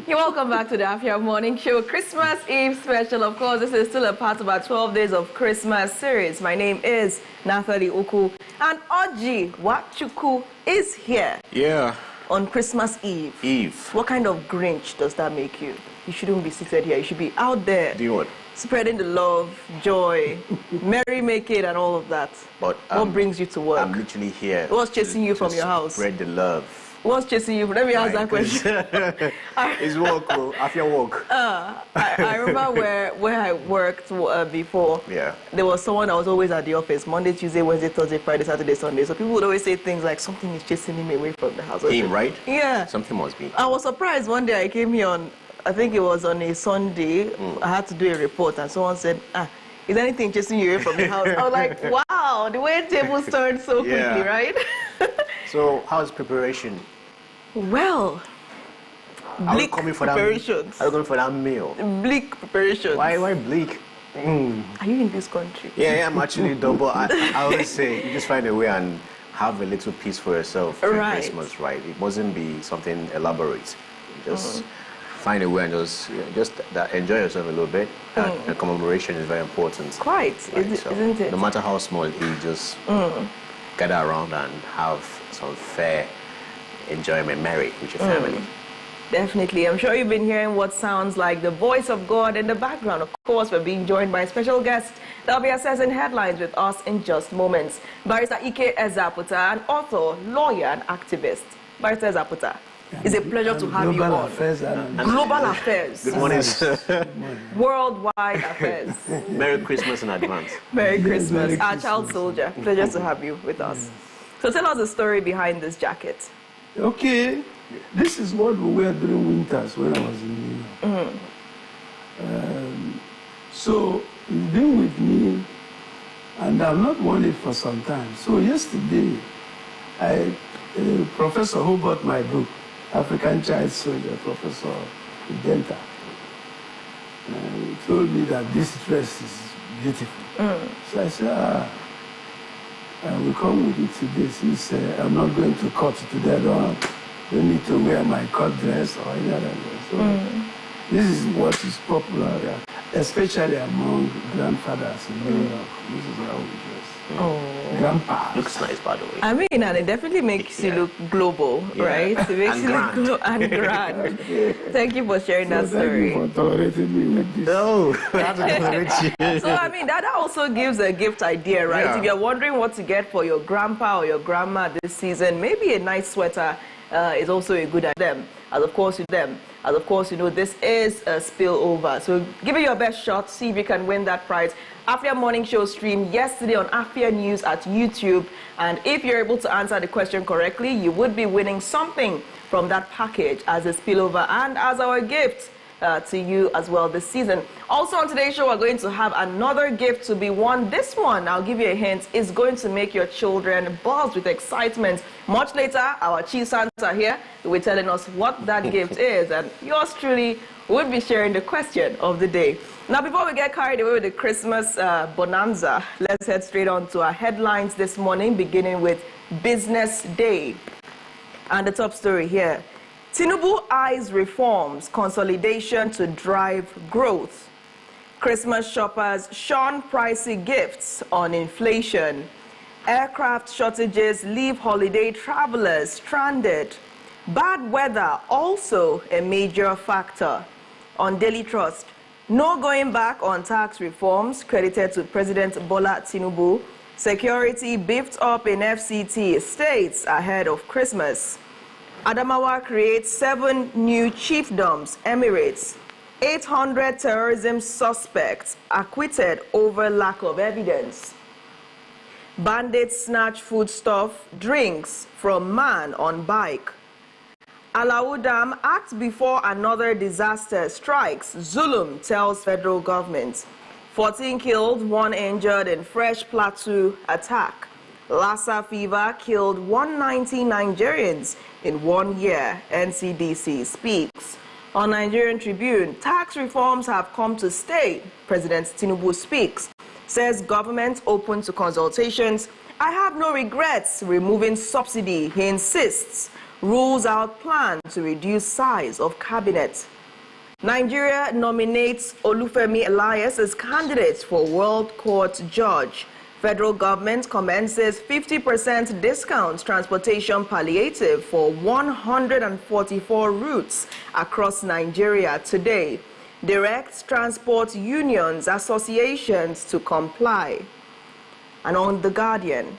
You're welcome back to the Afia Morning Show. Christmas Eve special, of course. This is still a part of our 12 Days of Christmas series. My name is Nathali Uku, and Oji Wachuku is here. Yeah. On Christmas Eve. What kind of Grinch does that make you? You shouldn't be seated here. You should be out there. Do what? Spreading the love, joy, merry-making, and all of that. But what brings you to work? I'm literally here. What's chasing you from your house? Spread the love. What's chasing you? Let me ask that question. It's work, Afia work. I remember where I worked before. Yeah. There was someone that was always at the office Monday, Tuesday, Wednesday, Thursday, Friday, Saturday, Sunday. So people would always say things like, something is chasing me away from the house. Him, right? Yeah. Something must be. I was surprised one day I came here on, I think it was on a Sunday. I had to do a report and someone said, is anything chasing you away from the house? I was like, wow, the way tables turned so quickly, right? So how's preparation? Well, bleak preparations. Are you coming for that meal? Bleak preparations. Why bleak? Are you in this country? Yeah, I'm actually double. I always say you just find a way and have a little peace for yourself for Christmas, right? It mustn't be something elaborate. Just find a way and just enjoy yourself a little bit. And commemoration is very important. Quite, right? Isn't it? No matter how small it is, just gather around and have some fair enjoyment, merry with your family. Definitely. I'm sure you've been hearing what sounds like the voice of God in the background. Of course, we're being joined by a special guest that'll be assessing headlines with us in just moments. Barrister Ike Ezaputa, an author, lawyer, and activist. Barrister Ezaputa, it's a pleasure to have you on. Global affairs. Good morning, sir. Worldwide affairs. Merry Christmas in advance. Merry Christmas. Our child soldier. Pleasure to have you with us. So tell us the story behind this jacket. Okay, this is what we wear during winters when I was in New York. So it's been with me, and I've not worn it for some time. So yesterday, a professor who bought my book, African Child Soldier, Professor Identa, told me that this dress is beautiful. So I said, I will come with you today since I'm not going to court today. I don't need to wear my court dress or any other dress. So this is what is popular, especially among grandfathers in New York. This is how we dress. Grandpa. Looks nice, by the way. I mean, and it definitely makes you look global, right? It makes you look global and grand. Thank you for sharing that story. Thank you for tolerating me with this. No, that's a tolerate. So, I mean, that also gives a gift idea, right? Yeah. If you're wondering what to get for your grandpa or your grandma this season, maybe a nice sweater is also a good idea. As of course, you know, this is a spillover. So give it your best shot, see if you can win that prize. Afia Morning Show streamed yesterday on Afia News at YouTube. And if you're able to answer the question correctly, you would be winning something from that package as a spillover and as our gift to you as well this season. Also on today's show, we're going to have another gift to be won. This one, I'll give you a hint, is going to make your children buzz with excitement. Much later, our Chief Santa here will be telling us what that gift is, and yours truly would be sharing the question of the day. Now, before we get carried away with the Christmas bonanza, let's head straight on to our headlines this morning, beginning with Business Day. And the top story here. Tinubu eyes reforms, consolidation to drive growth. Christmas shoppers shun pricey gifts on inflation. Aircraft shortages leave holiday travelers stranded. Bad weather also a major factor. On Daily Trust, no going back on tax reforms credited to President Bola Tinubu. Security beefed up in FCT states ahead of Christmas. Adamawa creates 7 new chiefdoms, Emirates. 800 terrorism suspects acquitted over lack of evidence. Bandits snatch foodstuff, drinks from man on bike. Alawu Dam acts before another disaster strikes, Zulum tells federal government. 14 killed, 1 injured in fresh Plateau attack. Lassa fever killed 190 Nigerians in 1 year, NCDC speaks. On Nigerian Tribune, tax reforms have come to stay, President Tinubu speaks. Says government open to consultations. I have no regrets removing subsidy, he insists. rules out plan to reduce size of cabinet. Nigeria nominates Olufemi Elias as candidate for World Court Judge. Federal government commences 50% discount transportation palliative for 144 routes across Nigeria today. Directs transport unions, associations to comply. And on The Guardian,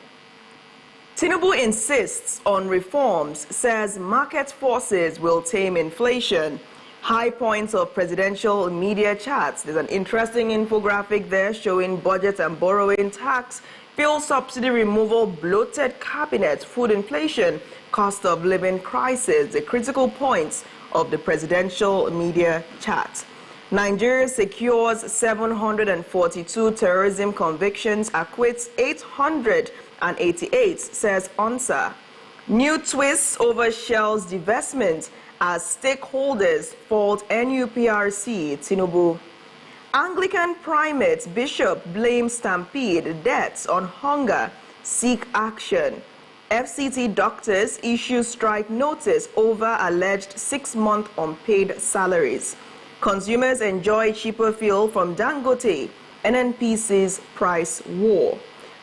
Tinubu insists on reforms, says market forces will tame inflation. High points of presidential media chats. There's an interesting infographic there showing budget and borrowing tax, fuel subsidy removal, bloated cabinet, food inflation, cost of living crisis, the critical points of the presidential media chat. Nigeria secures 742 terrorism convictions, acquits 888, says ONSA. New twists over Shell's divestment as stakeholders fault NUPRC, Tinubu. Anglican primate bishop blames stampede deaths on hunger, seek action. FCT doctors issue strike notice over alleged 6-month unpaid salaries. Consumers enjoy cheaper fuel from Dangote, NNPC's price war.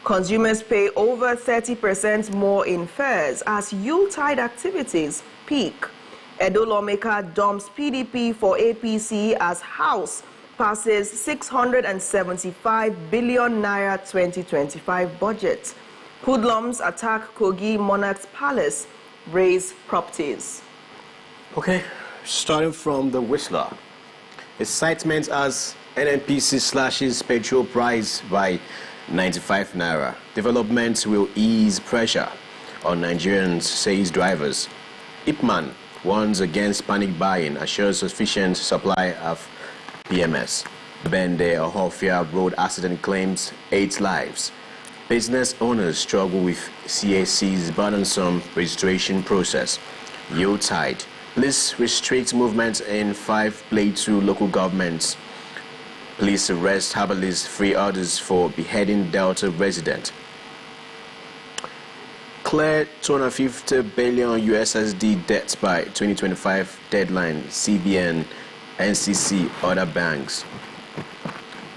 Consumers pay over 30% more in fares as Yuletide activities peak. Edo lawmaker dumps PDP for APC as House passes 675 billion naira 2025 budget. Hoodlums attack Kogi Monarch's palace, raise properties. Okay, starting from the Whistler. Excitement as NNPC slashes petrol price by 95 naira. Development will ease pressure on Nigerians, says drivers. Ipman warns against panic buying, assures sufficient supply of PMS. Bende Afia road accident claims 8 lives. Business owners struggle with CAC's burdensome registration process. Yuletide. Police restrict movement in 5 Plateau local governments. Police arrest herbalists, free orders for beheading Delta resident. Clear 250 billion USSD debt by 2025 deadline. CBN, NCC, other banks.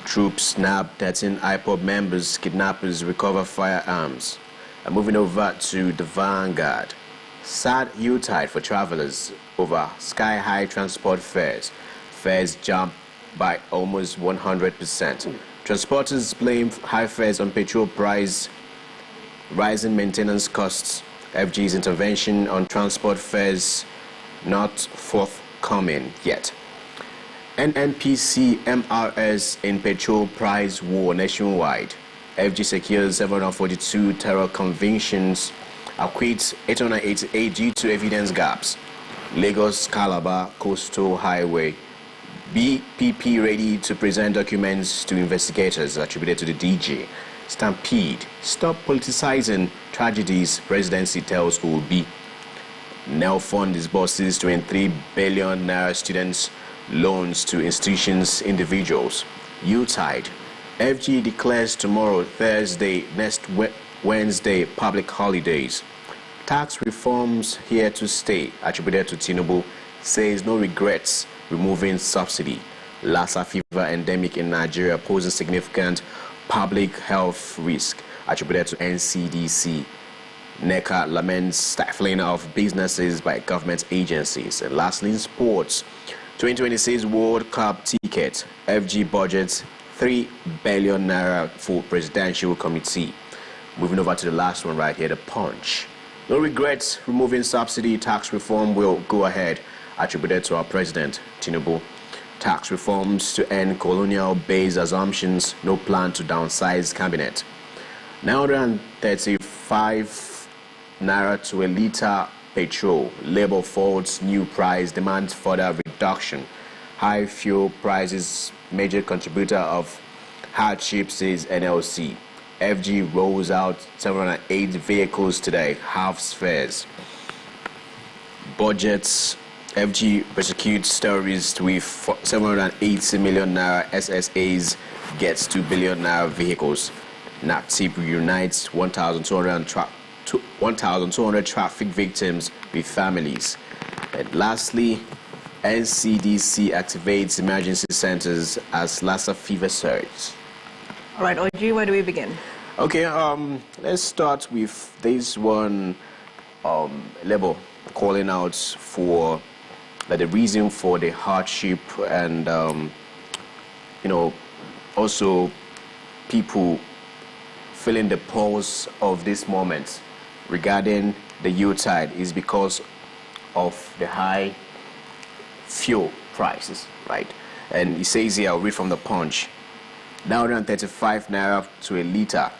Troops snap 13 IPOB members, kidnappers recover firearms. And moving over to the Vanguard. Sad Yuletide for travelers over sky-high transport fares. Fares jump by almost 100%. Transporters blame high fares on petrol price, rising maintenance costs. FG's intervention on transport fares not forthcoming yet. NNPC MRS in petrol price war nationwide. FG secures 742 terror convictions, acquits 888 due to evidence gaps. Lagos Calabar Coastal Highway. BPP ready to present documents to investigators attributed to the DG. Stampede. Stop politicizing tragedies, presidency tells OB. Now fund disburses 23 billion naira students loans to institutions, individuals. Yuletide. FG declares tomorrow, Thursday, next Wednesday, public holidays. Tax reforms here to stay, attributed to Tinubu, says no regrets removing subsidy. Lassa fever endemic in Nigeria poses significant public health risk, attributed to NCDC. NECA laments stifling of businesses by government agencies. And lastly, in sports, 2026 World Cup ticket, FG budgets 3 billion naira for presidential committee. Moving over to the last one right here, the Punch. No regrets removing subsidy, tax reform will go ahead, attributed to our president, Tinubu. Tax reforms to end colonial-based assumptions, no plan to downsize cabinet. 935 naira to a litre petrol. Labour faults new price, demands further reduction. High fuel prices, major contributor of hardship, says NLC. FG rolls out 708 vehicles today, halves fares. Budgets. FG prosecutes terrorists with 780 million naira SSAs, gets 2 billion naira vehicles. NATIP reunites 1,212 1,200 traffic victims with families. And lastly, NCDC activates emergency centers as Lassa fever surge. All right, Oji, where do we begin? Okay, let's start with this one. Labour calling out for the reason for the hardship and also people feeling the pulse of this moment regarding the Yuletide is because of the high fuel prices, right? And he says here, I'll read from the Punch. 935 naira to a litre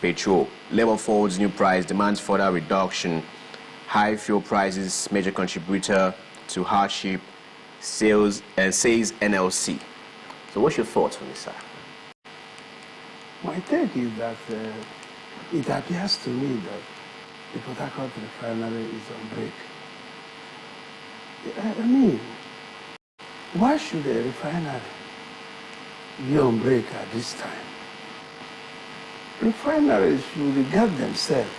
petrol. Labour folds new price, demands further reduction. High fuel prices, major contributor to hardship, sales, and says NLC. So what's your thoughts on this, sir? My take is that it appears to me that the Port Harcourt refinery is on break. I mean, why should a refinery be on break at this time? Refineries should regard themselves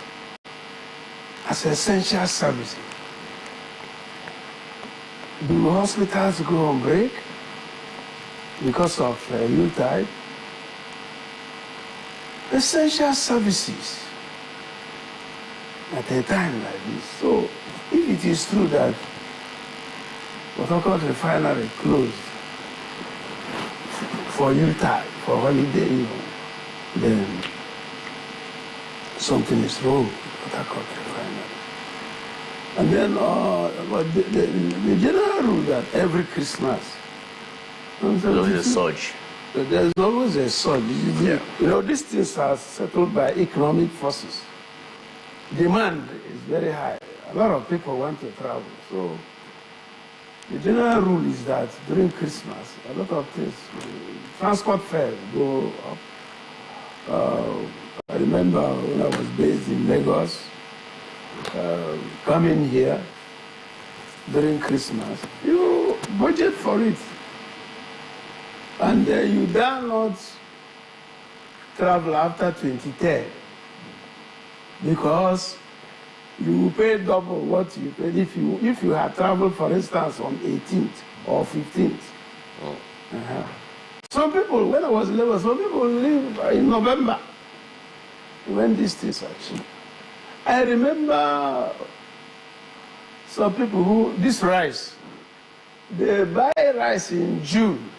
as essential services. Do hospitals go on break because of Yuletide? Essential services at a time like this. So, if it is true that Port Harcourt refinery closed for Yuletide, for holiday, then something is wrong with Port Harcourt refinery. And then the general rule that every Christmas there's a surge. There's always a surge. Yeah. These things are settled by economic forces. Demand is very high. A lot of people want to travel. So the general rule is that during Christmas, a lot of things, transport fares go up. I remember when I was based in Lagos, coming here during Christmas, you budget for it. And you dare not travel after 23rd because you will pay double what you paid if you had traveled, for instance, on 18th or 15th. Oh. Some people, when I was in Lagos, some people live in November when these things are cheap. I remember some people who, this rice, they buy rice in June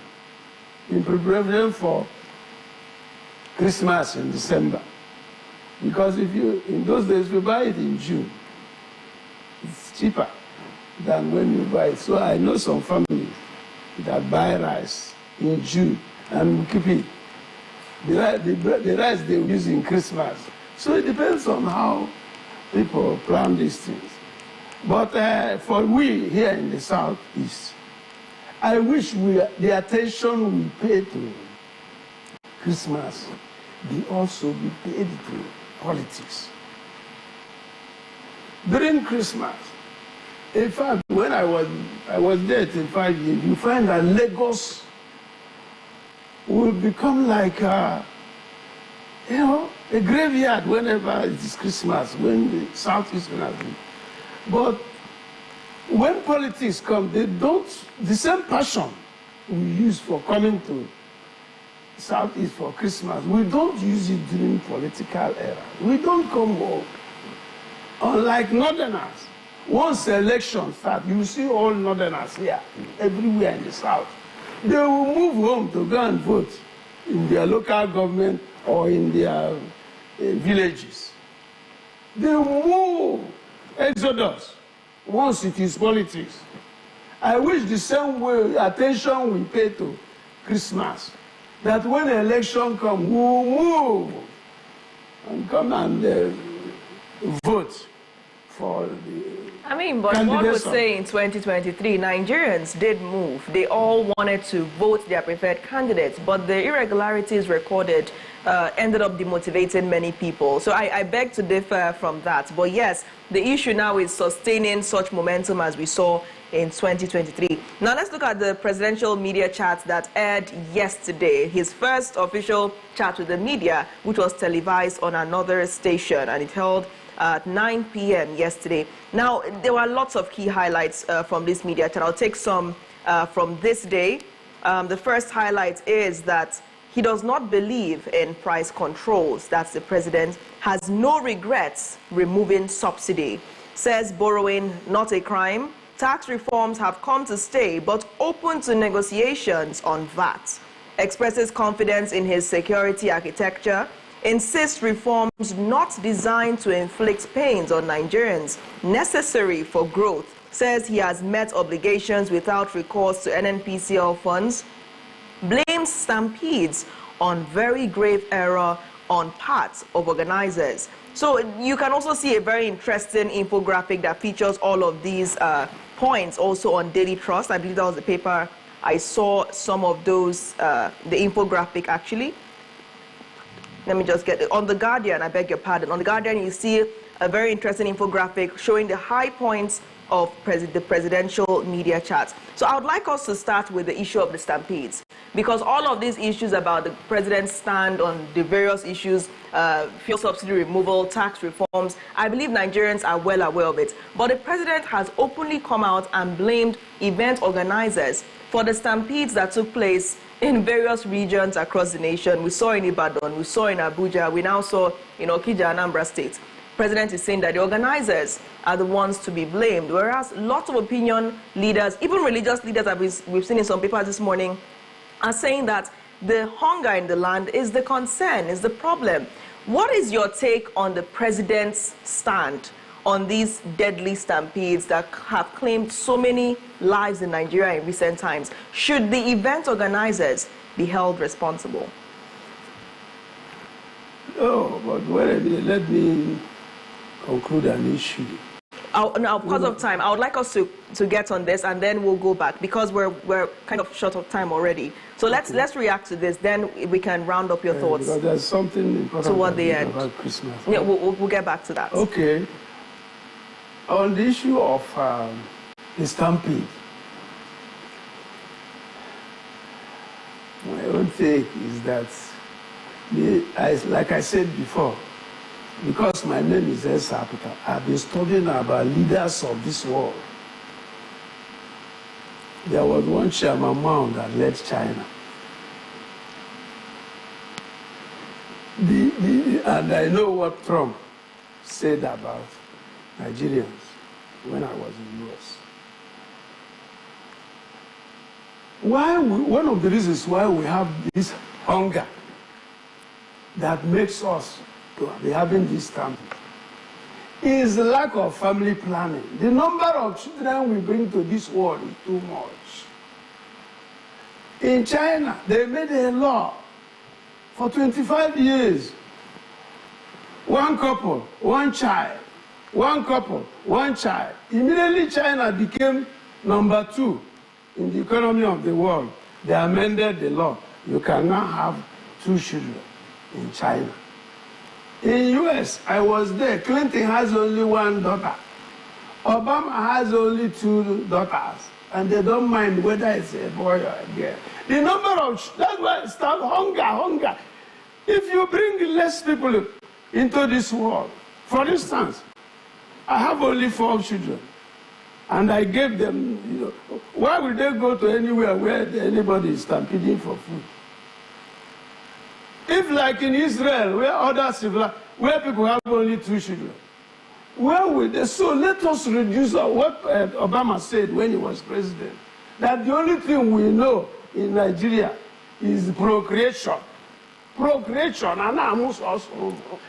in preparation for Christmas in December. Because in those days, you buy it in June, it's cheaper than when you buy it. So I know some families that buy rice in June and keep it. The rice they use in Christmas. So it depends on how people plan these things. But for we here in the Southeast, I wish the attention we pay to Christmas be also be paid to politics. During Christmas, in fact, when I was there till 5 years, you find that Lagos will become like a graveyard whenever it is Christmas, when the Southeast will be. But when politics come, they don't, the same passion we use for coming to Southeast for Christmas, we don't use it during political era. We don't come home. Unlike Northerners, once the election starts, you see all Northerners here, everywhere in the South. They will move home to go and vote in their local government or in their villages. They move, exodus, once it is politics. I wish the same way attention we pay to Christmas, that when the election comes, we will move and come and vote for the but one would say in 2023, Nigerians did move. They all wanted to vote their preferred candidates, but the irregularities recorded ended up demotivating many people. So I beg to differ from that. But yes, the issue now is sustaining such momentum as we saw in 2023. Now let's look at the presidential media chat that aired yesterday. His first official chat with the media, which was televised on another station, and it held at 9 p.m. yesterday. Now, there were lots of key highlights from this media chat. I'll take some from this day. The first highlight is that he does not believe in price controls. That's the president. Has no regrets removing subsidy. Says borrowing not a crime. Tax reforms have come to stay, but open to negotiations on VAT. Expresses confidence in his security architecture. Insists reforms not designed to inflict pains on Nigerians, necessary for growth. Says he has met obligations without recourse to NNPCL funds. Blames stampedes on very grave error on parts of organizers. So you can also see a very interesting infographic that features all of these points also on Daily Trust. I believe that was the paper I saw some of those, the infographic actually. Let me just get it. On The Guardian, I beg your pardon. On The Guardian, you see a very interesting infographic showing the high points of the presidential media chats. So I would like us to start with the issue of the stampedes, because all of these issues about the president's stand on the various issues, fuel subsidy removal, tax reforms, I believe Nigerians are well aware of it. But the president has openly come out and blamed event organizers for the stampedes that took place in various regions across the nation. We saw in Ibadan, we saw in Abuja, we now saw in Okija and Anambra State. The president is saying that the organizers are the ones to be blamed, whereas lots of opinion leaders, even religious leaders that we've seen in some papers this morning, are saying that the hunger in the land is the concern, is the problem. What is your take on the president's stand on these deadly stampedes that have claimed so many lives in Nigeria in recent times? Should the event organizers be held responsible? No, but let me conclude an issue. Now, because of time, I would like us to get on this, and then we'll go back, because we're kind of short of time already. So let's react to this, then we can round up your thoughts. Because there's something important toward the end about Christmas. Yeah, we'll get back to that. Okay. On the issue of the stampede, my own take is that, like I said before, because my name is El Sapita, I've been studying about leaders of this world. There was one Chairman Mao that led China. And I know what Trump said about Nigerians when I was in the US. One of the reasons why we have this hunger that makes us to be having this stamp is the lack of family planning. The number of children we bring to this world is too much. In China, they made a law for 25 years. One couple, one child. One couple, one child. Immediately China became number 2 in the economy of the world. They amended the law. You can now have 2 children in China. In US, I was there. Clinton has only 1 daughter. Obama has only 2 daughters. And they don't mind whether it's a boy or a girl. The number of, that's why it's called hunger. If you bring less people into this world, for instance, I have only 4 children, and I gave them, why would they go to anywhere where anybody is stampeding for food? If like in Israel, where other where people have only 2 children, where would they? So let us reduce what Obama said when he was president, that the only thing we know in Nigeria is procreation. And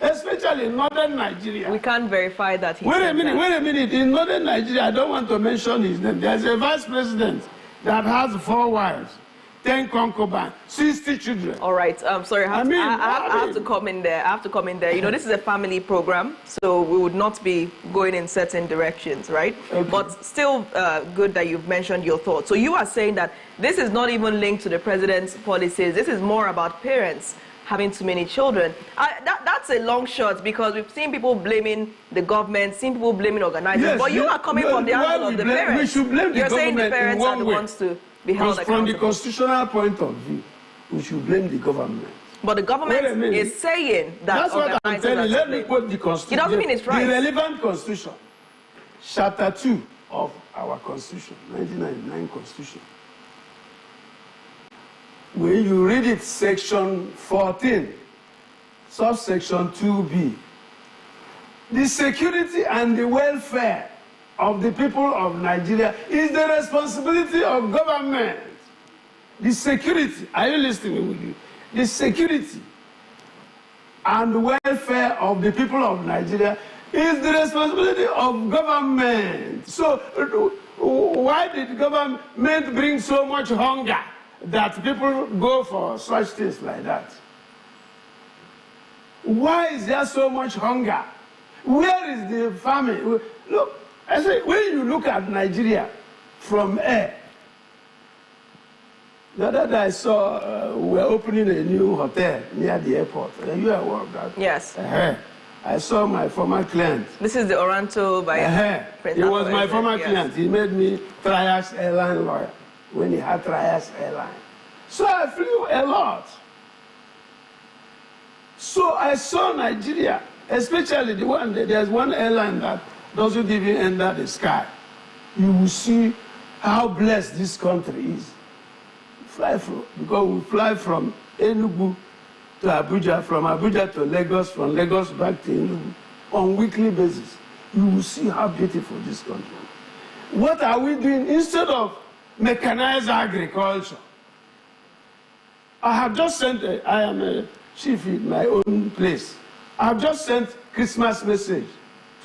especially in northern Nigeria. We can't verify that. Wait a minute. In northern Nigeria, I don't want to mention his name. There's a vice president that has 4 wives, 10 concubines, 60 children. All right. Sorry, I have to come in there. This is a family program, so we would not be going in certain directions, right? Okay. But still good that you've mentioned your thoughts. So you are saying that this is not even linked to the president's policies. This is more about parents having too many children. That's a long shot, because we've seen people blaming the government, seen people blaming organizers. Yes, but you are coming from the angle of the parents. We should blame You're saying the parents are the ones to be held accountable. From the constitutional point of view, we should blame the government. But the government is saying that... That's what I'm telling you. Let me quote the Constitution. It doesn't mean it's right. The relevant Constitution. Chapter 2 of our Constitution, 1999 Constitution. When you read it, section 14, subsection 2b, the security and the welfare of the people of Nigeria is the responsibility of government. The security, are you listening with you? The security and welfare of the people of Nigeria is the responsibility of government. So why did government bring so much hunger that people go for such things like that? Why is there so much hunger? Where is the famine? Look, I say, when you look at Nigeria from air, the other day I saw we're opening a new hotel near the airport. You are aware of that? Yes. I saw my former client. This is the Oranto by He was my former client. He made me Trias Airline lawyer when he had Trias Airline. So I flew a lot. So I saw Nigeria, especially the one, there's one airline that doesn't even enter the sky. You will see how blessed this country is. Because we fly from Enugu to Abuja, from Abuja to Lagos, from Lagos back to Enugu on weekly basis. You will see how beautiful this country is. What are we doing instead of mechanized agriculture? I have just sent, I am a chief in my own place. I have just sent Christmas message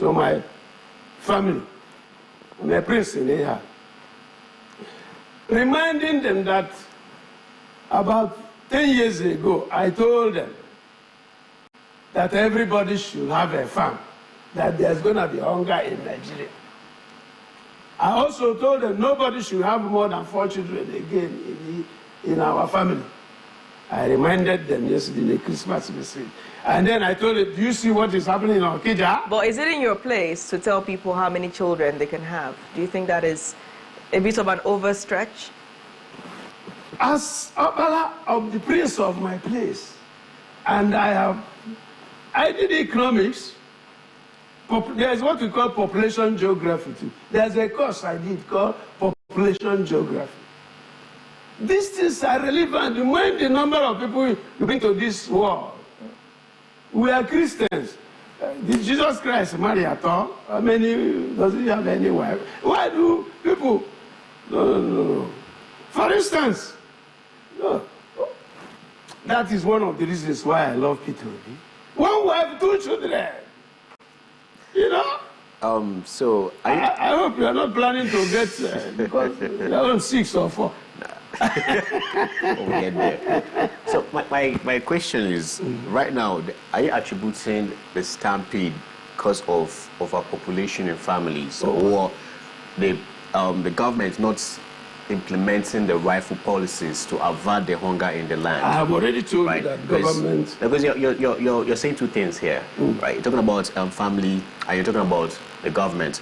to my family. I'm a prince in Ahia, reminding them that about 10 years ago, I told them that everybody should have a farm, that there's going to be hunger in Nigeria. I also told them nobody should have more than 4 children again in our family. I reminded them yesterday in a Christmas message. And then I told them, do you see what is happening in Okija? But is it in your place to tell people how many children they can have? Do you think that is a bit of an overstretch? As Abala of the prince of my place, and I did economics. There's what we call population geography too. There's a course I did called population geography. These things are relevant. When the number of people you bring to this world, we are Christians. Did Jesus Christ marry at all? How many, does he have any wife? Why do people? No. For instance, no. That is one of the reasons why I love Peter. One wife, 2 children. You know? So I hope you are not planning to get because you're on 6 or 4. We'll get there. So my question is, right now, are you attributing the stampede because of our population and families, or the government not implementing the rightful policies to avert the hunger in the land? I have already told you that government... Because you're saying 2 things here, right? You're talking about family and you're talking about the government.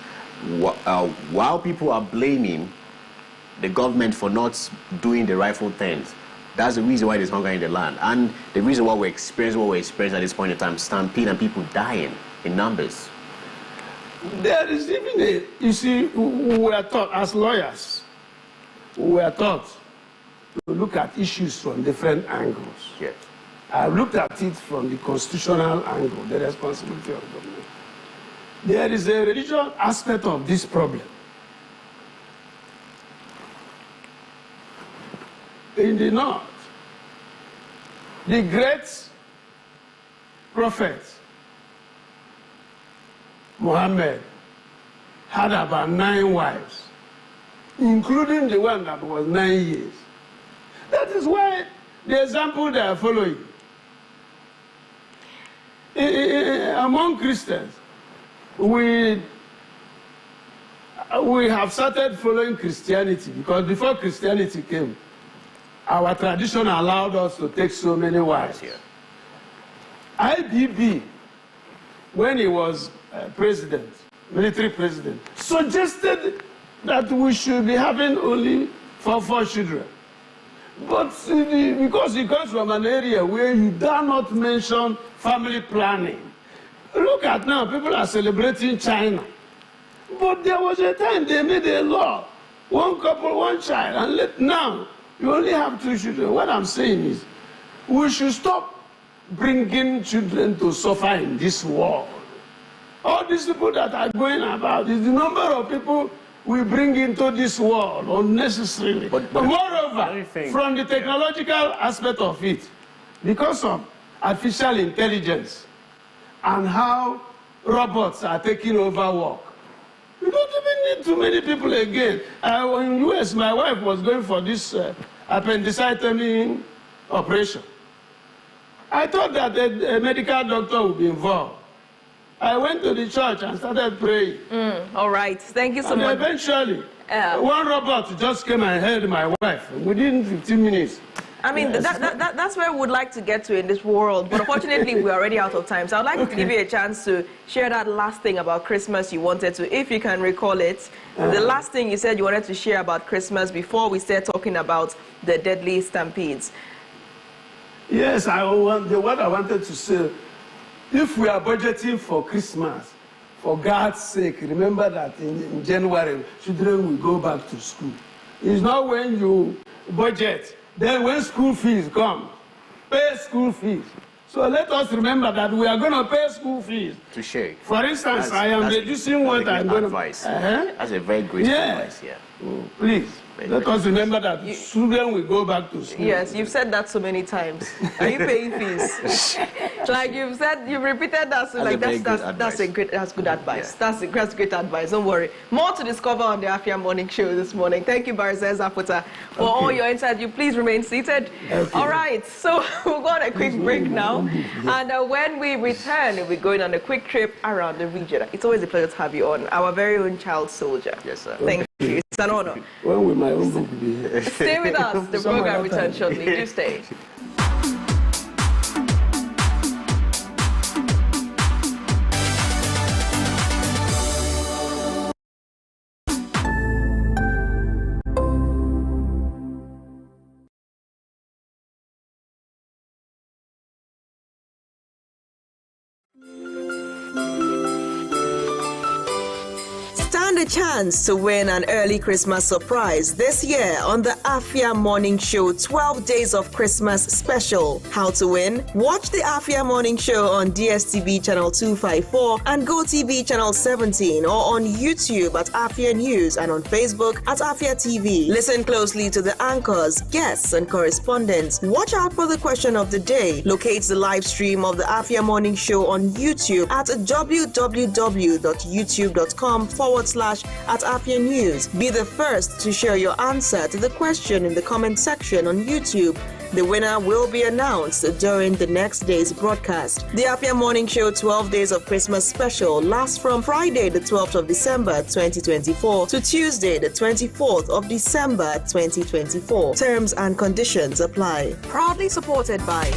While people are blaming the government for not doing the rightful things, that's the reason why there's hunger in the land. And the reason why we're experiencing what we're experiencing at this point in time, stampede and people dying in numbers. There is even you see, we are taught as lawyers, we are taught to look at issues from different angles. Yes. I looked at it from the constitutional angle, the responsibility of government. There is a religious aspect of this problem. In the north, the great prophet Muhammad had about 9 wives, including the one that was 9 years. That is why the example they are following. Among Christians, we have started following Christianity because before Christianity came, our tradition allowed us to take so many wives. IBB, when he was president, military president, suggested that we should be having only 4 children. But because he comes from an area where you dare not mention family planning. Look at now, people are celebrating China. But there was a time they made a law. One couple, one child. And now, you only have 2 children. What I'm saying is, we should stop bringing children to suffer in this world. All these people that are going about is the number of people we bring into this world unnecessarily. But moreover, from the technological aspect of it, because of artificial intelligence and how robots are taking over work, we don't even need too many people again. In the US, my wife was going for this appendectomy operation. I thought that a medical doctor would be involved. I went to the church and started praying. All right. Thank you so and much. Eventually, one robot just came and held my wife within 15 minutes. I mean, that's where we would like to get to in this world. But unfortunately, we're already out of time. So I'd like to give you a chance to share that last thing about Christmas you wanted to, if you can recall it. The last thing you said you wanted to share about Christmas before we start talking about the deadly stampedes. Yes, what I wanted to say, if we are budgeting for Christmas, for God's sake, remember that in January, children will go back to school. It's not when you budget, then when school fees come, pay school fees. So let us remember that we are going to pay school fees. To share. For instance, I am reducing what I'm going to... That's a very great advice, yeah. Please. Let us remember that children will go back to school. Yes, you've said that so many times. Are you paying fees? Like you've repeated that. So like that's good advice. Yeah. That's great advice. Don't worry. More to discover on the Afia Morning Show this morning. Thank you, Barzez Aputa, for all your insight. You please remain seated. All right. So we'll go on a quick break now, and when we return, we're going on a quick trip around the region. It's always a pleasure to have you on. Our very own child soldier. Yes, sir. Thank you. It's an honor. When will my own book be here? Stay with us. The program returns shortly. Do stay. Stand a chance to win an early Christmas surprise this year on the Afia Morning Show 12 Days of Christmas Special. How to win? Watch the Afia Morning Show on DSTV channel 254 and GoTV channel 17, or on YouTube at Afia News and on Facebook at Afia TV. Listen closely to the anchors, guests, and correspondents. Watch out for the question of the day. Locate the live stream of the Afia Morning Show on YouTube at www.youtube.com/@Afia News. Be the first to share your answer to the question in the comment section on YouTube. The winner will be announced during the next day's broadcast. The Afia Morning Show 12 Days of Christmas Special lasts from Friday the 12th of December 2024 to Tuesday the 24th of December 2024. Terms and conditions apply. Proudly supported by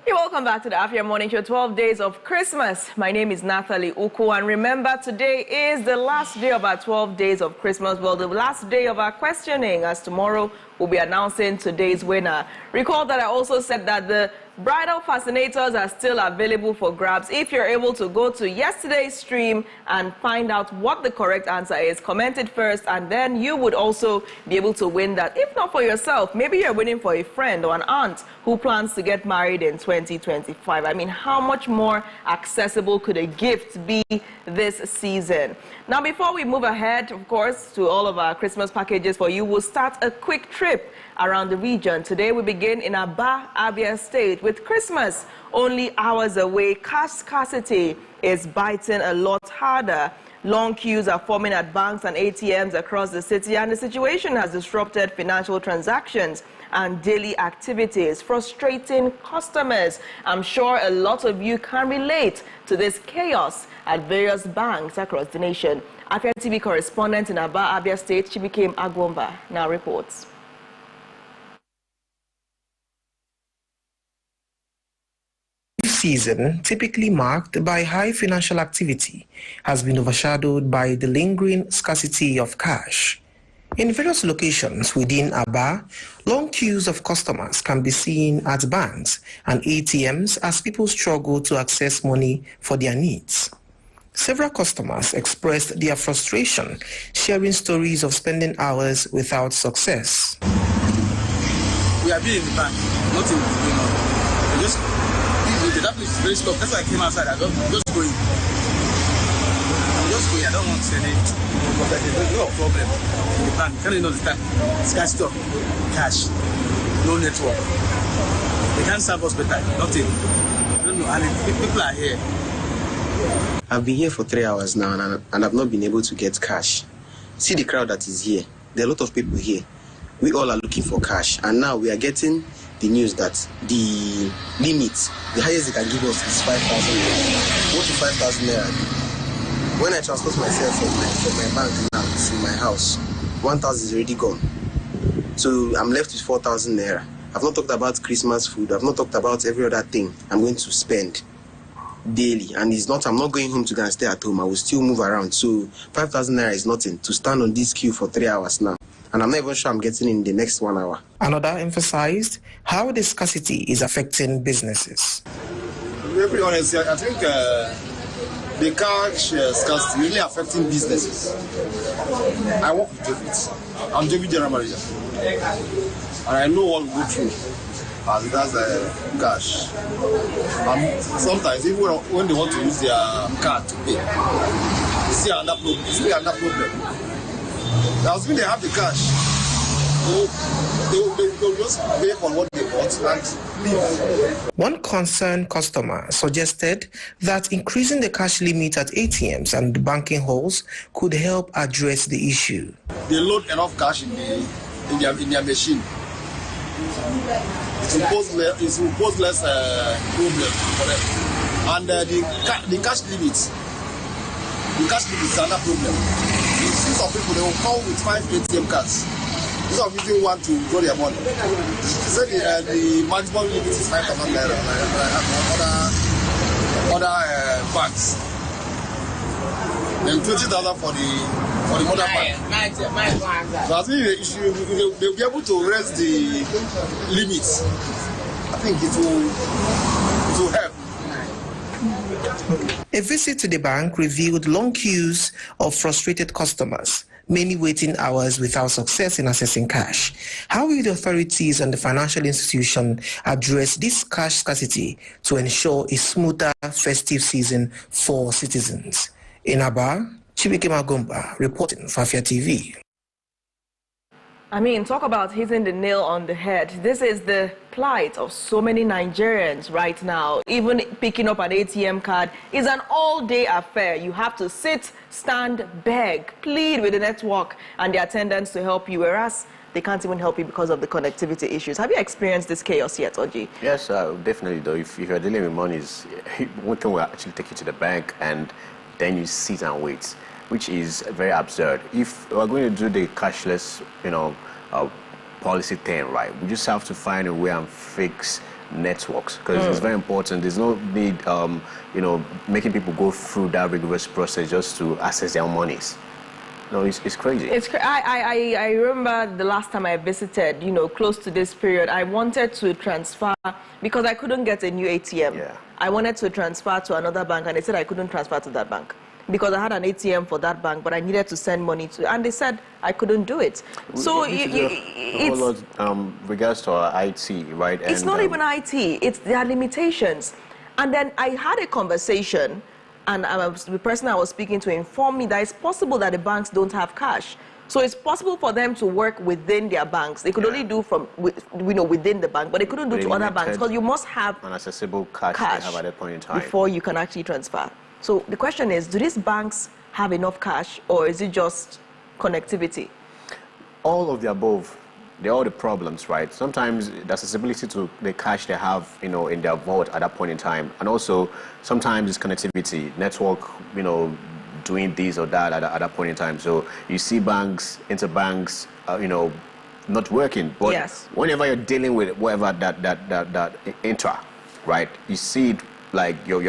You're welcome back to the Afia Morning Show, 12 Days of Christmas. My name is Nathalie Uku, and remember, today is the last day of our 12 Days of Christmas. Well, the last day of our questioning, as tomorrow we'll be announcing today's winner. Recall that I also said that the bridal fascinators are still available for grabs. If you're able to go to yesterday's stream and find out what the correct answer is, comment it first, and then you would also be able to win that. If not for yourself, maybe you're winning for a friend or an aunt who plans to get married in 2025. I mean, how much more accessible could a gift be this season? Now, before we move ahead, of course, to all of our Christmas packages for you, we'll start a quick trip around the region. Today, we begin in Aba, Afia State. With Christmas only hours away, cash scarcity is biting a lot harder. Long queues are forming at banks and ATMs across the city, and the situation has disrupted financial transactions and daily activities, frustrating customers. I'm sure a lot of you can relate to this chaos at various banks across the nation. Afia TV correspondent in Aba, Afia State, Chibike Agwomba, now reports. Season, typically marked by high financial activity, has been overshadowed by the lingering scarcity of cash. In various locations within Aba, long queues of customers can be seen at banks and ATMs as people struggle to access money for their needs. Several customers expressed their frustration, sharing stories of spending hours without success. We have been in the bank, nothing is going on. Just that place is very slow. That's why I came outside. I'm just going. I don't want to send it. But there's no problem in the bank. Can you understand? Sky stock, cash, no network. They can't serve us better. Nothing. I don't know. And people are here. I've been here for 3 hours now and I've not been able to get cash. See the crowd that is here. There are a lot of people here. We all are looking for cash. And now we are getting the news that the limit, the highest they can give us is 5,000 naira. What is 5,000 naira? When I transport myself from my bank now to my house, 1,000 is already gone. So I'm left with 4,000 naira. I've not talked about Christmas food. I've not talked about every other thing I'm going to spend daily. And I'm not going home to go and stay at home. I will still move around. So 5,000 naira is nothing to stand on this queue for 3 hours now. And I'm not even sure I'm getting in the next 1 hour. Another emphasized how the scarcity is affecting businesses. To be honest, I think the cash scarcity really affecting businesses. I work with David. I'm David General Manager. And I know what we go through as regards cash. Sometimes even when they want to use their card to pay, you see another problem. You see another problem. As when they have the cash, they'll just pay for what they bought and leave. One concerned customer suggested that increasing the cash limit at ATMs and banking halls could help address the issue. They load enough cash in their machine. It will pose less problem for them. And the cash limit is another problem. You see some people, they will come with 5 ATM cards. These are using one to draw their money. They said the maximum limit is 5,000 naira. Other banks. Then 20,000 for the mother bank. So I think they'll be able to raise the limits. I think it will help. A visit to the bank revealed long queues of frustrated customers, many waiting hours without success in accessing cash. How will the authorities and the financial institution address this cash scarcity to ensure a smoother festive season for citizens? In Aba, Chibike Agwomba reporting for Afia TV. I mean, talk about hitting the nail on the head. This is the plight of so many Nigerians right now. Even picking up an ATM card is an all-day affair. You have to sit, stand, beg, plead with the network and the attendants to help you, whereas they can't even help you because of the connectivity issues. Have you experienced this chaos yet, Oji? Yes, definitely, though. If you're dealing with money, one thing will actually take you to the bank and then you sit and wait, which is very absurd. If we're going to do the cashless, policy thing, right, we just have to find a way and fix networks, because it's very important. There's no need, making people go through that rigorous process just to access their monies. No, it's crazy. I remember the last time I visited, close to this period, I wanted to transfer because I couldn't get a new ATM. Yeah. I wanted to transfer to another bank, and they said I couldn't transfer to that bank because I had an ATM for that bank, but I needed to send money to, and they said I couldn't do it. So it's regards to our IT, right? It's not even IT. It's their limitations. And then I had a conversation, and the person I was speaking to informed me that it's possible that the banks don't have cash. So it's possible for them to work within their banks. They could only do from within the bank, but they couldn't do to other banks because you must have an accessible cash they have at that point in time before you can actually transfer. So the question is, do these banks have enough cash, or is it just connectivity? All of the above. They're all the problems, right? Sometimes the accessibility to the cash they have, in their vault at that point in time, and also sometimes it's connectivity, network, doing this or that at that point in time. So you see banks, interbanks, not working. But yes, whenever you're dealing with whatever that intra, right? You see it like your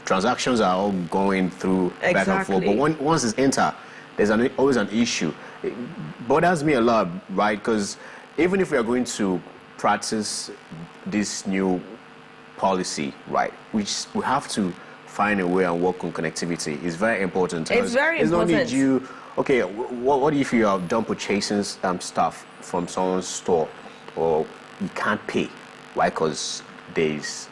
transactions are all going through back and forth. But once it's inter, there's always an issue. It bothers me a lot, right? Because even if we are going to practice this new policy, right, we have to find a way and work on connectivity. It's very important. It's very important. There's no need okay, what if you are done purchasing stuff from someone's store, or you can't pay, right? Because there's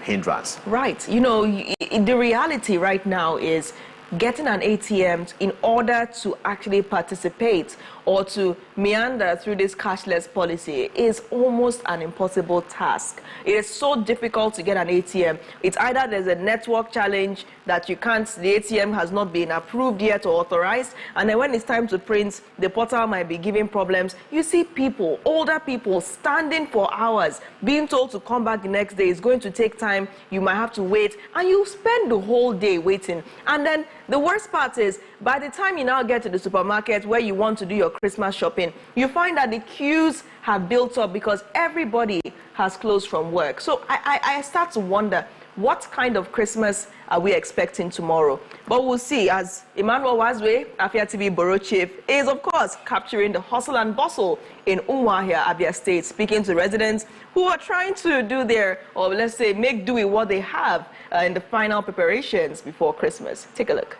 hindrance. Right. The reality right now is getting an ATM in order to actually participate or to meander through this cashless policy is almost an impossible task. It is so difficult to get an ATM. It's either there's a network challenge that the ATM has not been approved yet or authorized, and then when it's time to print, the portal might be giving problems. You see people, older people, standing for hours, being told to come back the next day. It's going to take time, you might have to wait, and you spend the whole day waiting. And then the worst part is, by the time you now get to the supermarket where you want to do your Christmas shopping, you find that the queues have built up because everybody has closed from work. So I start to wonder, what kind of Christmas are we expecting tomorrow? But we'll see, as Emmanuel Wazwe, Afia TV Borough Chief, is of course capturing the hustle and bustle in Umuahia, Abia State, speaking to residents who are trying to do their, or let's say, make do with what they have in the final preparations before Christmas. Take a look.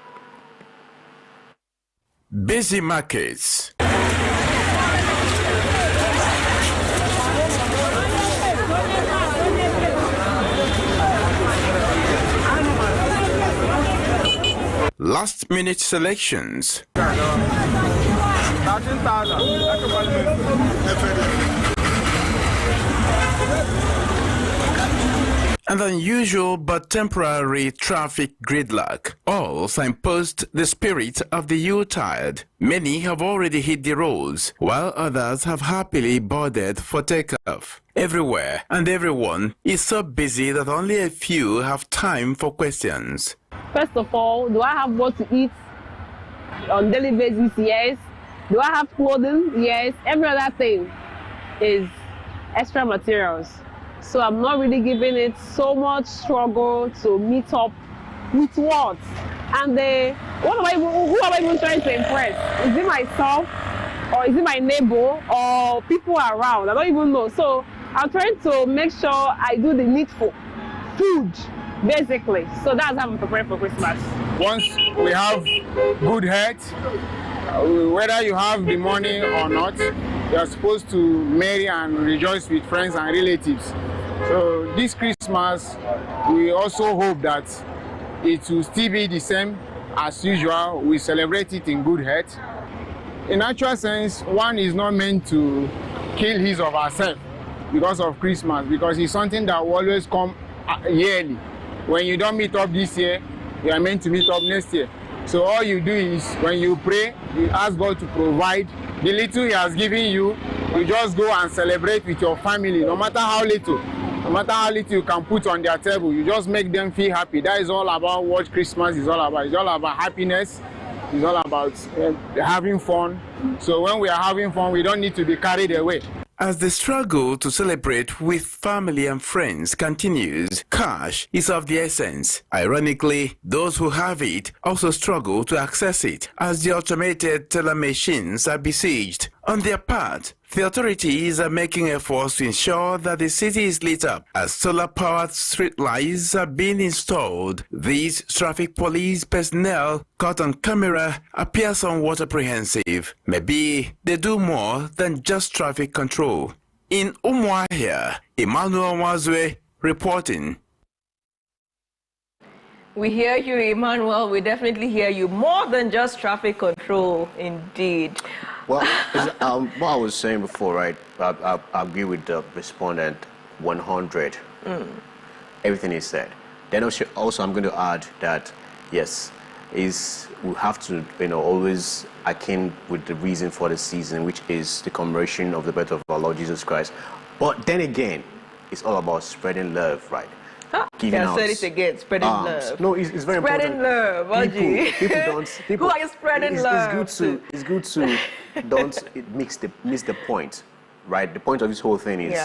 Busy markets. Last-minute selections. An unusual but temporary traffic gridlock all signpost the spirit of the Yuletide. Many have already hit the roads, while others have happily boarded for takeoff. Everywhere and everyone is so busy that only a few have time for questions. First of all, do I have what to eat on daily basis? Yes. Do I have clothing? Yes. Every other thing is extra materials. So I'm not really giving it so much struggle to meet up with what? And who am I even trying to impress? Is it myself, or is it my neighbor, or people around? I don't even know. So I'm trying to make sure I do the needful. Food, basically. So that's how I'm preparing for Christmas. Once we have good health, whether you have the money or not, you are supposed to marry and rejoice with friends and relatives. So this Christmas, we also hope that it will still be the same as usual. We celebrate it in good health. In actual sense, one is not meant to kill his or herself because of Christmas, because it's something that will always come yearly. When you don't meet up this year, you are meant to meet up next year. So all you do is, when you pray, you ask God to provide the little He has given you. You just go and celebrate with your family, no matter how little. No matter how little you can put on their table, you just make them feel happy. That is all about what Christmas is all about. It's all about happiness. It's all about having fun. So when we are having fun, we don't need to be carried away. As the struggle to celebrate with family and friends continues, cash is of the essence. Ironically, those who have it also struggle to access it as the automated teller machines are besieged. On their part, the authorities are making efforts to ensure that the city is lit up as solar-powered street lights are being installed. These traffic police personnel caught on camera appear somewhat apprehensive. Maybe they do more than just traffic control. In Umuahia, Emmanuel Wazwe reporting. We hear you, Emmanuel. We definitely hear you. More than just traffic control, indeed. Well, what I was saying before, right? I agree with the respondent 100. Everything is said. Then also I'm going to add that, yes, we have to, always akin with the reason for the season, which is the commemoration of the birth of our Lord Jesus Christ. But then again, it's all about spreading love, right? Giving out. Said it again, spreading love. No, it's very spreading important. People don't. Who are you spreading love? It's good to don't miss the point, right? The point of this whole thing is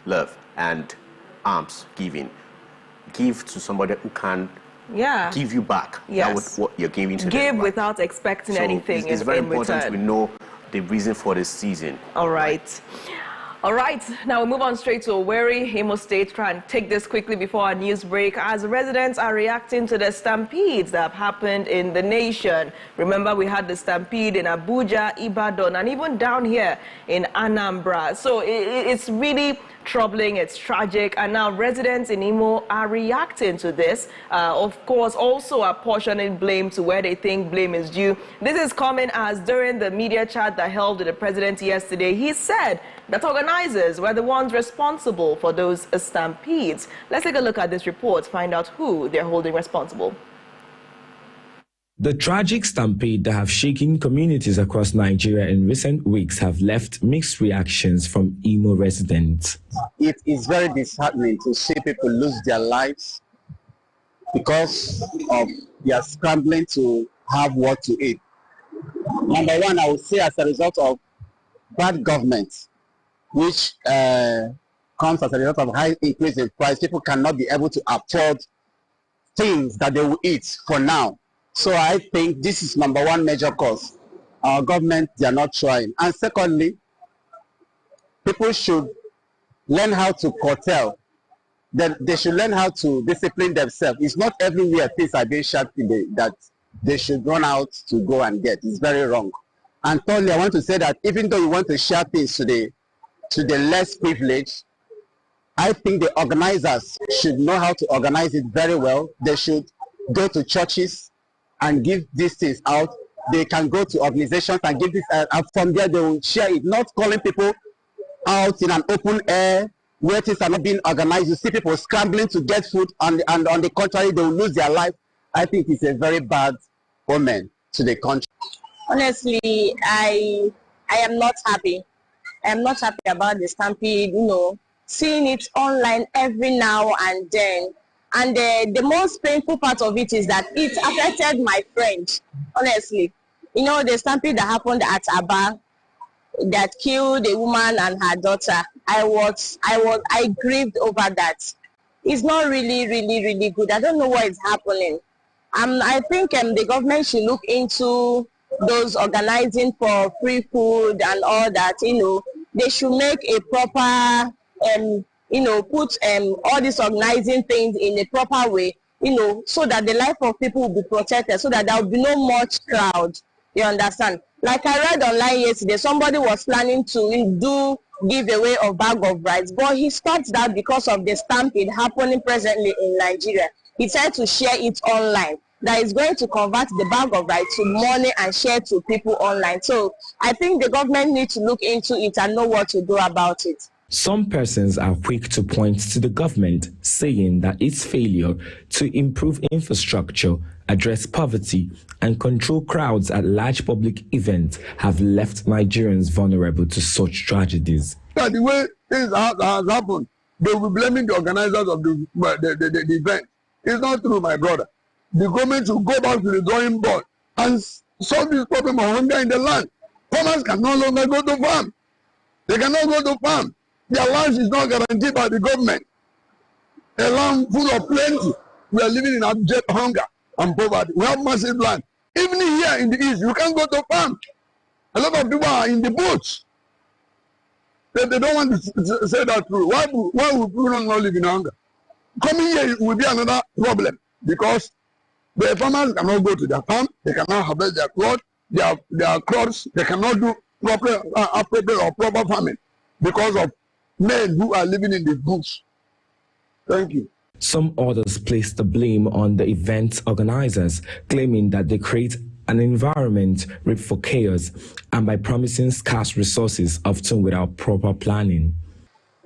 love and alms giving. Give to somebody who can give you back. Yes. What you're giving to them. Give without expecting anything. It's very important we know the reason for this season. All right. All right, now we move on straight to Owerri, Imo State. Try and take this quickly before our news break as residents are reacting to the stampedes that have happened in the nation. Remember, we had the stampede in Abuja, Ibadan, and even down here in Anambra. So it's really troubling, it's tragic, and now residents in Imo are reacting to this. Of course, also apportioning blame to where they think blame is due. This is coming as during the media chat that held with the president yesterday, he said that organizers were the ones responsible for those stampedes. Let's take a look at this report, find out who they're holding responsible. The tragic stampede that have shaken communities across Nigeria in recent weeks have left mixed reactions from Imo residents. It is very disheartening to see people lose their lives because of their scrambling to have what to eat. Number one, I would say as a result of bad government, which comes as a result of high increase in price. People cannot be able to afford things that they will eat for now. So I think this is number one major cause. Our government, they are not trying. And secondly, people should learn how to curtail. They should learn how to discipline themselves. It's not everywhere things are being shut today that they should run out to go and get. It's very wrong. And thirdly, I want to say that even though you want to share things today to the less privileged, I think the organizers should know how to organize it very well. They should go to churches and give these things out. They can go to organizations and give this out. And from there, they will share it, not calling people out in an open air where things are not being organized. You see people scrambling to get food, and on the contrary, they will lose their life. I think it's a very bad omen to the country. Honestly, I am not happy. I am not happy about the stampede, seeing it online every now and then. And the most painful part of it is that it affected my friend, honestly. The stampede that happened at Aba, that killed a woman and her daughter, I grieved over that. It's not really good. I don't know what is happening. I think the government should look into those organizing for free food and all that. They should make a proper, put all these organizing things in a proper way, so that the life of people will be protected, so that there will be no much crowd. You understand? Like I read online yesterday, somebody was planning to give away a bag of rice, but he stopped that because of the stampede happening presently in Nigeria. He tried to share it online. That is going to convert the bag of rice to money and share to people online. So I think the government needs to look into it and know what to do about it. Some persons are quick to point to the government, saying that its failure to improve infrastructure, address poverty, and control crowds at large public events have left Nigerians vulnerable to such tragedies. The way things has happened, they will be blaming the organizers of the event. It's not true, my brother. The government should go back to the drawing board and solve this problem of hunger in the land. Farmers can no longer go to farm. They cannot go to farm. Their land is not guaranteed by the government. A land full of plenty. We are living in abject hunger and poverty. We have massive land. Even here in the east, you can't go to farm. A lot of people are in the bush. They don't want to say that true. Why would people not live in hunger? Coming here will be another problem because the farmers cannot go to their farm. They cannot harvest their clothes. Their crops. They cannot do appropriate or proper farming because of men who are living in the bush. Thank you. Some others placed the blame on the event organizers, claiming that they create an environment ripe for chaos and by promising scarce resources, often without proper planning.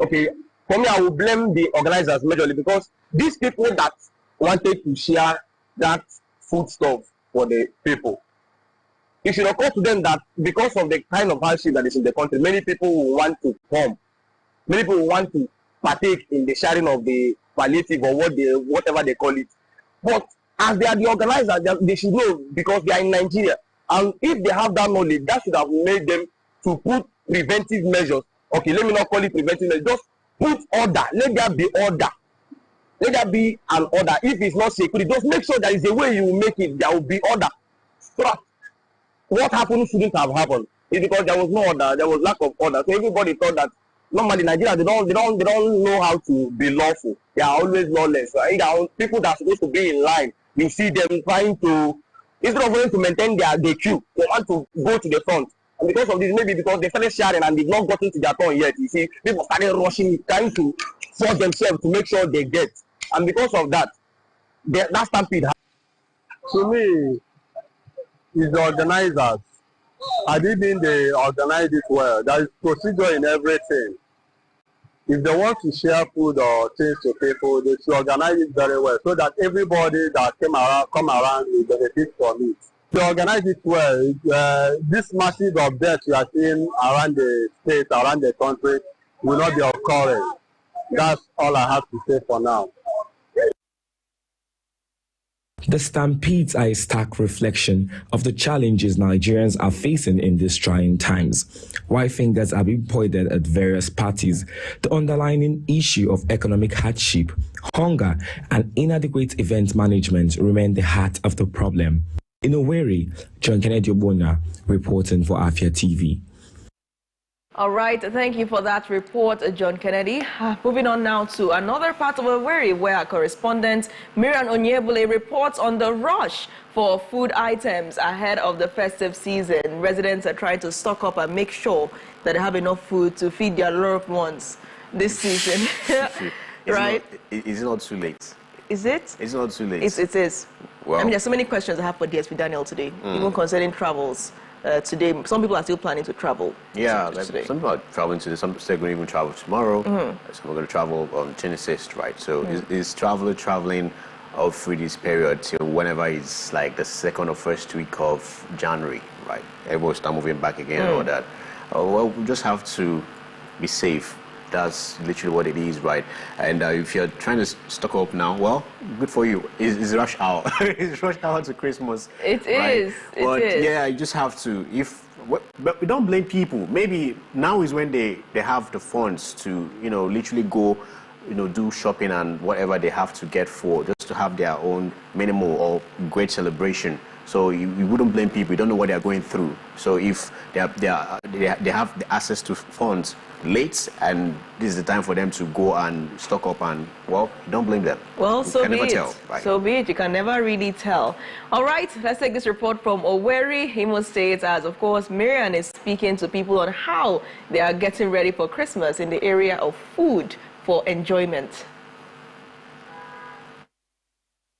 Okay, for me, I will blame the organizers majorly because these people that wanted to share that food stuff for the people, it should occur to them that because of the kind of hardship that is in the country, many people will want to come. Many people will want to partake in the sharing of the palliative or whatever they call it. But as they are the organizers, they should know because they are in Nigeria. And if they have that knowledge, that should have made them to put preventive measures. Okay, let me not call it preventive measures. Just put order. Let there be order. Let there be an order. If it's not security, just make sure there is a way you will make it. There will be order. So that what happened shouldn't have happened. It's because there was no order. There was lack of order. So everybody thought that normally Nigeria, they don't know how to be lawful. They are always lawless. So people that are supposed to be in line, you see them trying to, instead of going to maintain their queue, they want to go to the front. And because of this, maybe because they started sharing and they've not gotten to their turn yet, you see, people started rushing, trying to force themselves to make sure they get. And because of that, that stampede happened. To me, it's the organizers. I didn't think they organize it well. There is procedure in everything. If they want to share food or things to people, they should organize it very well so that everybody that come around will benefit from it. To organize it well, this massive of death you are seeing around the state, around the country, will not be occurring. That's all I have to say for now. The stampedes are a stark reflection of the challenges Nigerians are facing in these trying times. While fingers are being pointed at various parties, the underlying issue of economic hardship, hunger, and inadequate event management remain the heart of the problem. In Owerri, John Kennedy Obona reporting for Afia TV. All right, thank you for that report, John Kennedy. Moving on now to another part of Owerri, where our correspondent Miriam Onyebule reports on the rush for food items ahead of the festive season. Residents are trying to stock up and make sure that they have enough food to feed their loved ones this season. Right? Is it not too late? Is it? It's not too late. It is. Well, I mean, there's so many questions I have for DSP Daniel today, even concerning travels. Today, some people are still planning to travel. Yeah, some people are traveling today. Some are going to even travel tomorrow. Some are going to travel on 26th, right? So is traveler traveling through this period till whenever it's like the second or first week of January, right? Everyone will start moving back again and all that. Well, we just have to be safe. That's literally what it is, right? And if you're trying to stock up now, well, good for you. It's rush hour. It's rush hour to Christmas. It right? is. But it is. yeah, you just have to. But we don't blame people. Maybe now is when they have the funds to, literally go, do shopping and whatever they have to get for, just to have their own minimal or great celebration. So you wouldn't blame people. You don't know what they're going through. So if they have the access to funds late, and this is the time for them to go and stock up, and well, don't blame them. Well, so can be never it. tell, right? So be it. You can never really tell. All right, let's take this report from Owerri, Imo State, as of course Miriam is speaking to people on how they are getting ready for Christmas in the area of food for enjoyment.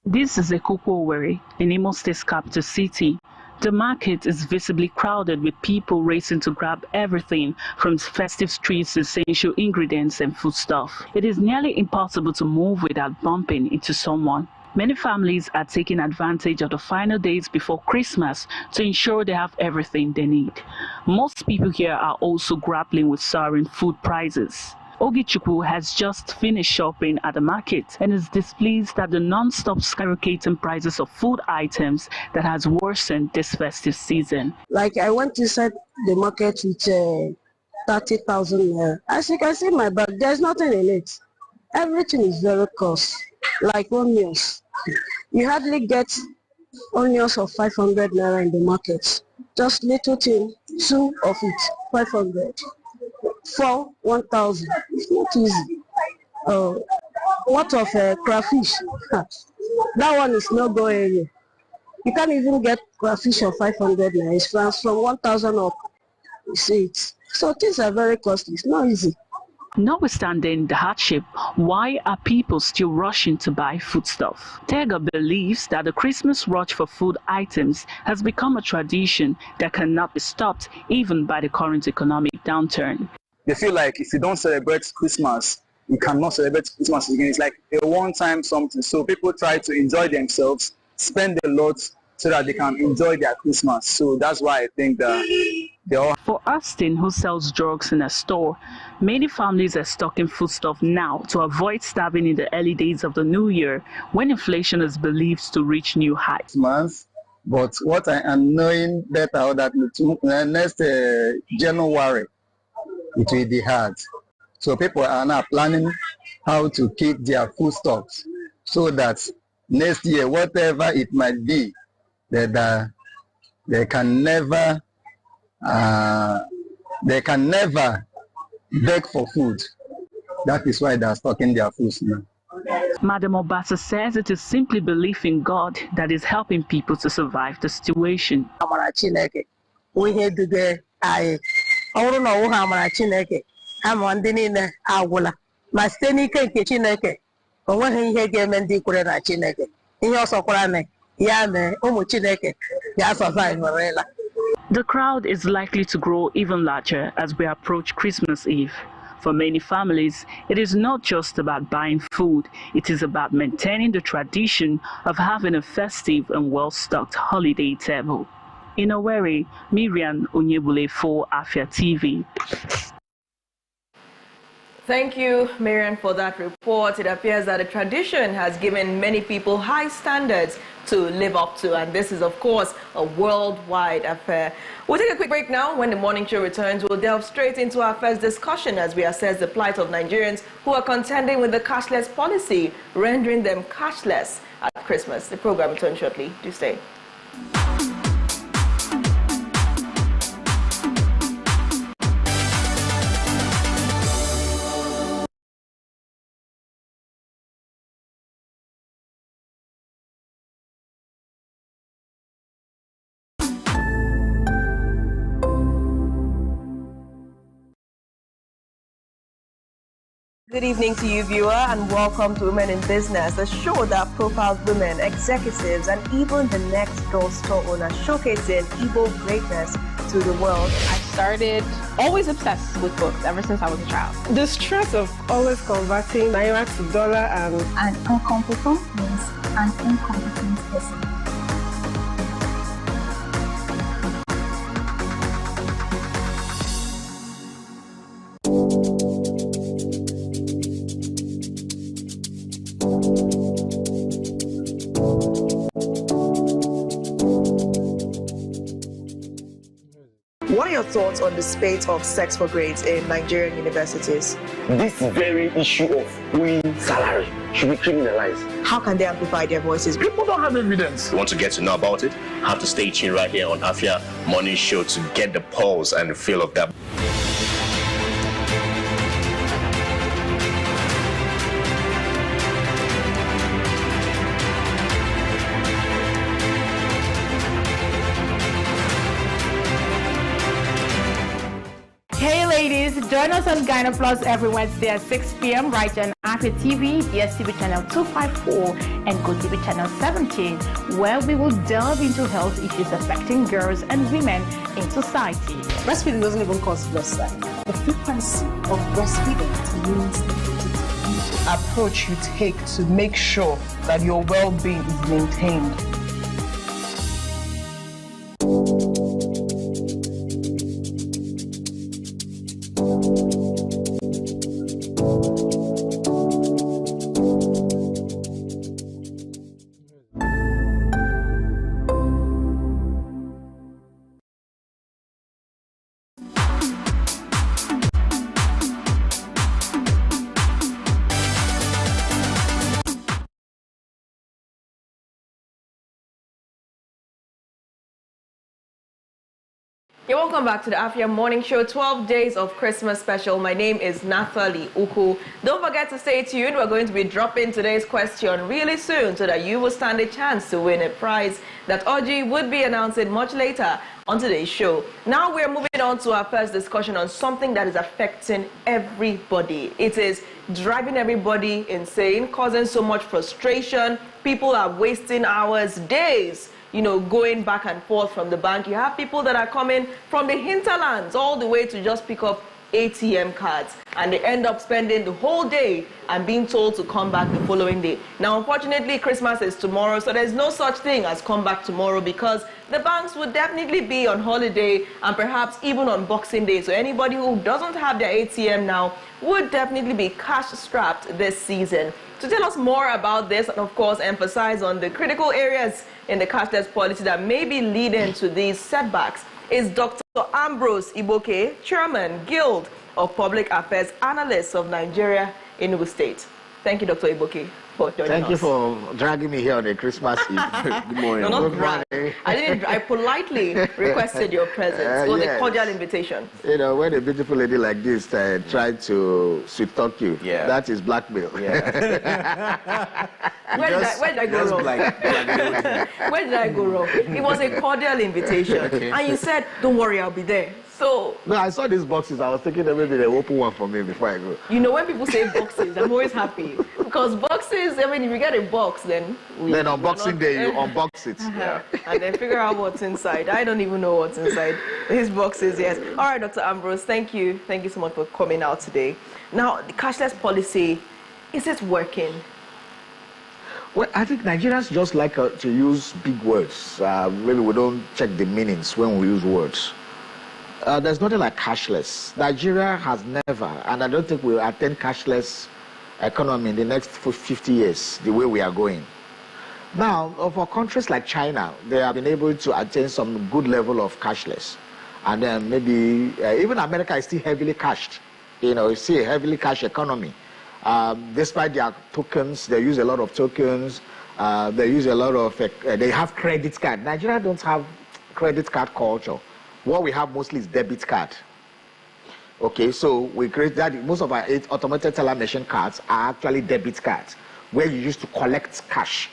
This is Ekuku Owerri, in Imo State's capital city. The market is visibly crowded with people racing to grab everything from festive streets to essential ingredients and foodstuff. It is nearly impossible to move without bumping into someone. Many families are taking advantage of the final days before Christmas to ensure they have everything they need. Most people here are also grappling with soaring food prices. Ogichukwu has just finished shopping at the market and is displeased at the non-stop skyrocketing prices of food items that has worsened this festive season. Like I went inside the market with 30,000 naira. As you can see my bag, there's nothing in it. Everything is very cost, like onions. You hardly get onions of 500 naira in the market. Just little thing, 2 of it, 500. 4, 1,000. It's not easy. What of crayfish? That one is not going. You can't even get crayfish of 500 naira. It's from 1,000 up. You see it. So things are very costly. It's not easy. Notwithstanding the hardship, why are people still rushing to buy foodstuff? Tega believes that the Christmas rush for food items has become a tradition that cannot be stopped even by the current economic downturn. They feel like if you don't celebrate Christmas, you cannot celebrate Christmas again. It's like a one-time something. So people try to enjoy themselves, spend a lot so that they can enjoy their Christmas. So that's why I think that they all... For Austin, who sells drugs in a store, many families are stocking foodstuff now to avoid starving in the early days of the new year when inflation is believed to reach new heights. But what I am knowing better that next January, it will be hard. So people are now planning how to keep their foodstuffs so that next year, whatever it might be, that they can never beg for food. That is why they are stocking their foods now. Madam Obasa says it is simply belief in God that is helping people to survive the situation. The crowd is likely to grow even larger as we approach Christmas Eve. For many families, it is not just about buying food, it is about maintaining the tradition of having a festive and well-stocked holiday table. In Owerri, Miriam Onyebule for Afia TV. Thank you, Miriam, for that report. It appears that the tradition has given many people high standards to live up to, and this is, of course, a worldwide affair. We'll take a quick break now. When the morning show returns, we'll delve straight into our first discussion as we assess the plight of Nigerians who are contending with the cashless policy, rendering them cashless at Christmas. The program returns shortly. Do stay. Good evening to you, viewer, and welcome to Women in Business, a show that profiles women, executives, and even the next door store owners, showcasing Igbo greatness to the world. I started always obsessed with books ever since I was a child. The stress of always converting naira to dollar and... An incompetent means an incompetent person. What are your thoughts on the spate of sex for grades in Nigerian universities? This very issue of owing salary should be criminalized. How can they amplify their voices? People don't have evidence. You want to get to know about it? Have to stay tuned right here on Afia Morning Show to get the pulse and the feel of that. Join us on Ghana Plus every Wednesday at 6 p.m. right on Afia TV, DSTV channel 254 and GoTV channel 17, where we will delve into health issues affecting girls and women in society. Breastfeeding doesn't even cause breastfeeding. The frequency of breastfeeding means the approach you take to make sure that your well-being is maintained. You're welcome back to the Afia Morning Show, 12 Days of Christmas Special. My name is Nathalie Uku. Don't forget to stay tuned. We're going to be dropping today's question really soon so that you will stand a chance to win a prize that Oji would be announcing much later on today's show. Now we're moving on to our first discussion on something that is affecting everybody. It is driving everybody insane, causing so much frustration. People are wasting hours, days, going back and forth from the bank. You have people that are coming from the hinterlands all the way to just pick up ATM cards, and they end up spending the whole day and being told to come back the following day. Now, unfortunately, Christmas is tomorrow, so there's no such thing as come back tomorrow because the banks would definitely be on holiday and perhaps even on Boxing Day. So anybody who doesn't have their ATM now would definitely be cash-strapped this season. To tell us more about this and, of course, emphasize on the critical areas in the cashless policy that may be leading to these setbacks is Dr. Ambrose Igboke, Chairman, Guild of Public Affairs Analysts of Nigeria, Enugu State. Thank you, Dr. Igboke, for joining us. Thank you for dragging me here on a Christmas Eve. Good morning. No, not drag. I politely requested your presence. It was a cordial invitation. When a beautiful lady like this tried to sweet talk you, that is blackmail. Yeah. Where did I go wrong? Where did I go wrong? It was a cordial invitation. Okay. And you said, don't worry, I'll be there. So... No, I saw these boxes. I was thinking that maybe they open one for me before I go. When people say boxes, I'm always happy. Because boxes, if you get a box, then... Then on Boxing Day, you unbox it. Yeah. And then figure out what's inside. I don't even know what's inside these boxes, yes. All right, Dr. Ambrose, thank you. Thank you so much for coming out today. Now, the cashless policy, is it working? Well, I think Nigerians just like to use big words. Maybe we don't check the meanings when we use words. There's nothing like cashless. Nigeria has never, and I don't think we'll attain cashless economy in the next 50 years, the way we are going. Now, for countries like China, they have been able to attain some good level of cashless. And then maybe, even America is still heavily cashed. It's still a heavily cash economy. Despite their tokens, they use a lot of tokens. They use a lot of, they have credit card. Nigeria don't have credit card culture. What we have mostly is debit card. Okay, so we create that. Most of our 8 automated teller machine cards are actually debit cards, where you used to collect cash.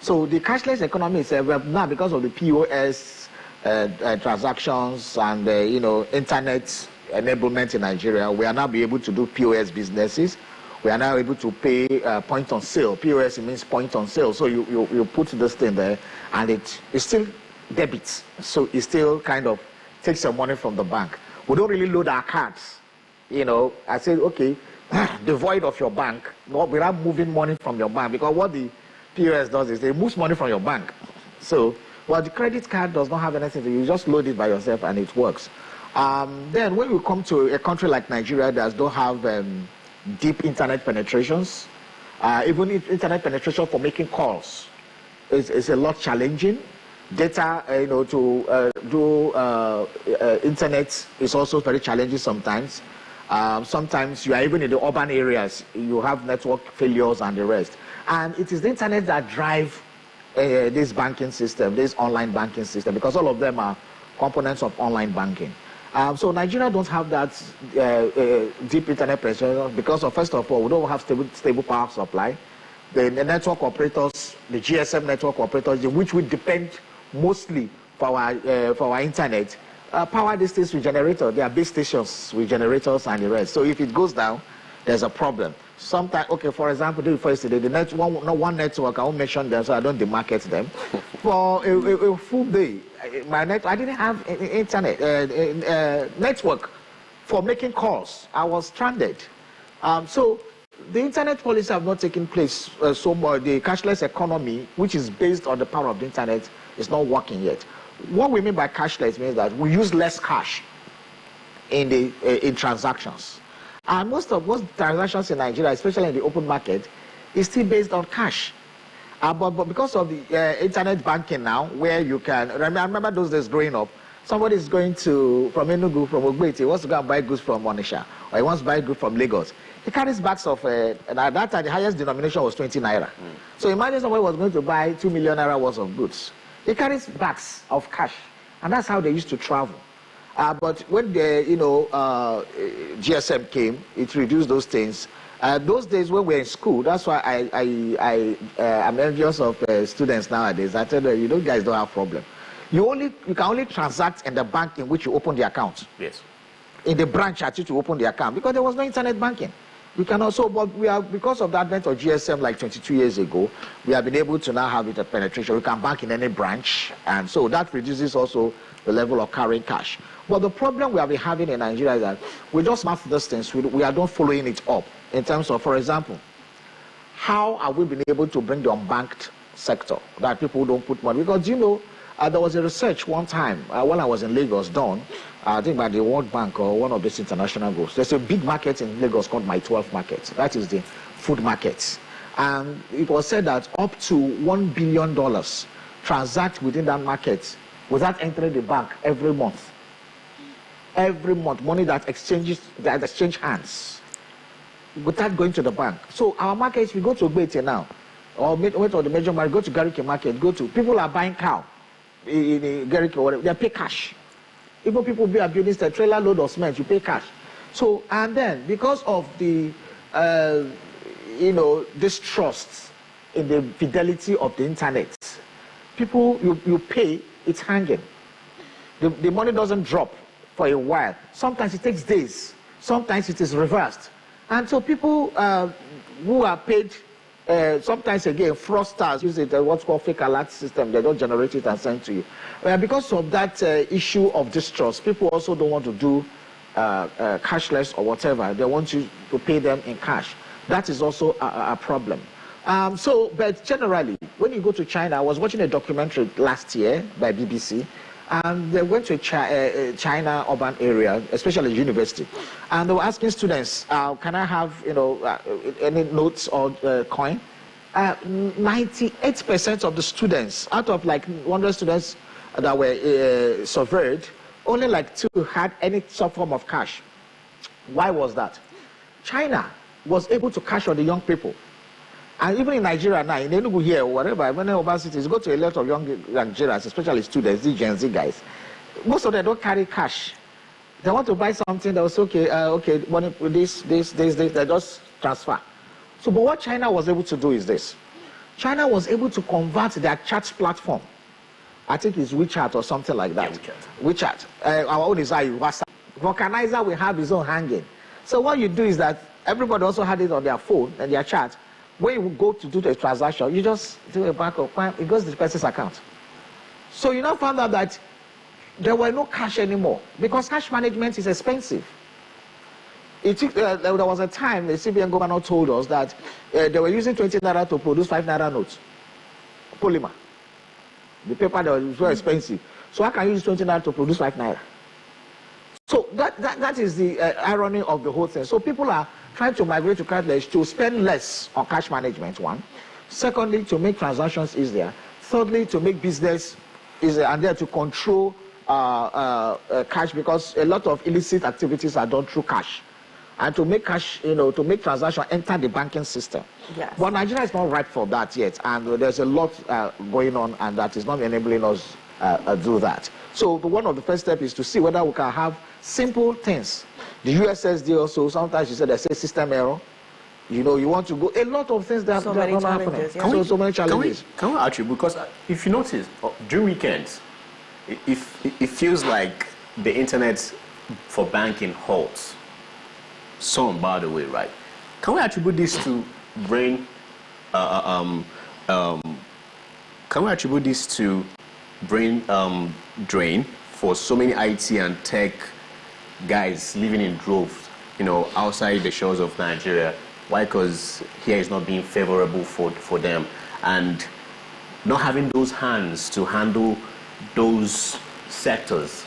So the cashless economy is now because of the POS transactions and internet enablement in Nigeria. We are now be able to do POS businesses. We are now able to pay point on sale. POS means point on sale. So you put this thing there, and it's still debit. So it still kind of takes your money from the bank. We don't really load our cards. I say, okay, devoid of your bank, without moving money from your bank, because what the POS does is it moves money from your bank. So, the credit card does not have anything to you just load it by yourself and it works. Then when we come to a country like Nigeria that don't have deep internet penetrations, even if internet penetration for making calls is a lot challenging. Data, to do internet is also very challenging sometimes. Sometimes you are even in the urban areas, you have network failures and the rest. And it is the internet that drive this banking system, this online banking system, because all of them are components of online banking. So Nigeria don't have that deep internet penetration because of, first of all, we don't have stable power supply. The network operators, the GSM network operators, which we depend mostly for our internet, power these things with generators. They are base stations with generators and the rest. So if it goes down, there's a problem. Sometimes, okay, for example, yesterday, one network, I won't mention them so I don't demarket them. For a full day, I didn't have internet network for making calls. I was stranded. So the internet policy have not taken place so much. The cashless economy, which is based on the power of the internet, is not working yet. What we mean by cashless means that we use less cash in transactions. And most transactions in Nigeria, especially in the open market, is still based on cash. But because of the internet banking now, where you can, I remember those days growing up, somebody is going from Enugu, from Ogbete, he wants to go and buy goods from Onisha, or he wants to buy goods from Lagos. He carries bags of, and at that time, the highest denomination was 20 naira. So imagine somebody was going to buy 2 million naira worth of goods. He carries bags of cash, and that's how they used to travel. But when the GSM came, it reduced those things. Those days when we were in school, that's why I'm envious of students nowadays. I tell them, you guys don't have problem. You can only transact in the bank in which you open the account. Yes. In the branch at which you open the account, because there was no internet banking. We can also, but because of the advent of GSM like 22 years ago, we have been able to now have it at penetration. We can bank in any branch, and so that reduces also the level of carrying cash. But the problem we have been having in Nigeria is that we just master these things. We are not following it up in terms of, for example, how have we been able to bring the unbanked sector that people don't put money? Because there was a research one time when I was in Lagos done, I think by the World Bank or one of these international groups. There's a big market in Lagos called My 12 Market. That is the food market. And it was said that up to $1 billion transact within that market without entering the bank every month. Every month, money that exchange hands without going to the bank. So our markets, we go to Ogbete now, or wait on the major market, go to Gariki market, people are buying cow in Gariki or whatever, they pay cash. Even people are building a trailer load of cement, you pay cash. So, and then because of the, distrust in the fidelity of the internet, people, you pay, it's hanging. The money doesn't drop for a while. Sometimes it takes days. Sometimes it is reversed. And so people who are paid, sometimes again, fraudsters use what's called fake alert system. They don't generate it and send to you. Because of that issue of distrust, people also don't want to do cashless or whatever. They want you to pay them in cash. That is also a problem. But generally, when you go to China, I was watching a documentary last year by BBC, and they went to China urban area, especially university, and they were asking students, can I have any notes or coin? 98% of the students, out of like 100 students that were surveyed, only like 2 had any some form of cash. Why was that? China was able to cash on the young people. And even in Nigeria now, in Enugu here or whatever, when over cities, go to a lot of young Nigerians, especially students, these Gen Z guys, most of them don't carry cash. They want to buy something that was okay, money with this, they just transfer. So, but what China was able to do is this. China was able to convert their chat platform. I think it's WeChat or something like that. Yeah, WeChat. Our own is WhatsApp. Vulcanizer will have his own hanging. So what you do is that everybody also had it on their phone and their chat. When you go to do the transaction, you just do a bank of crime, it goes to the person's account. So you now found out that there were no cash anymore because cash management is expensive. There was a time the CBN governor told us that they were using 20 naira to produce 5 naira notes. Polymer. The paper that was very expensive. So how can you use 20 naira to produce 5 naira? So that is the irony of the whole thing. So people are trying to migrate to cashless to spend less on cash management, one. Secondly, to make transactions easier. Thirdly, to make business easier, and then to control cash, because a lot of illicit activities are done through cash. And to make cash, to make transactions enter the banking system. Yes. But Nigeria is not ripe for that yet, and there's a lot going on, and that is not enabling us do that. So one of the first steps is to see whether we can have simple things. The USSD also, sometimes you said there's a system error. You want to go, a lot of things that are not happening. Yeah. So many challenges. Can we actually, because if you notice, during weekends, it feels like the internet for banking halts. Some, by the way, right? Can we attribute this to brain, can we attribute this to brain drain for so many IT and tech guys living in droves, outside the shores of Nigeria? Why? Because here is not being favorable for them, and not having those hands to handle those sectors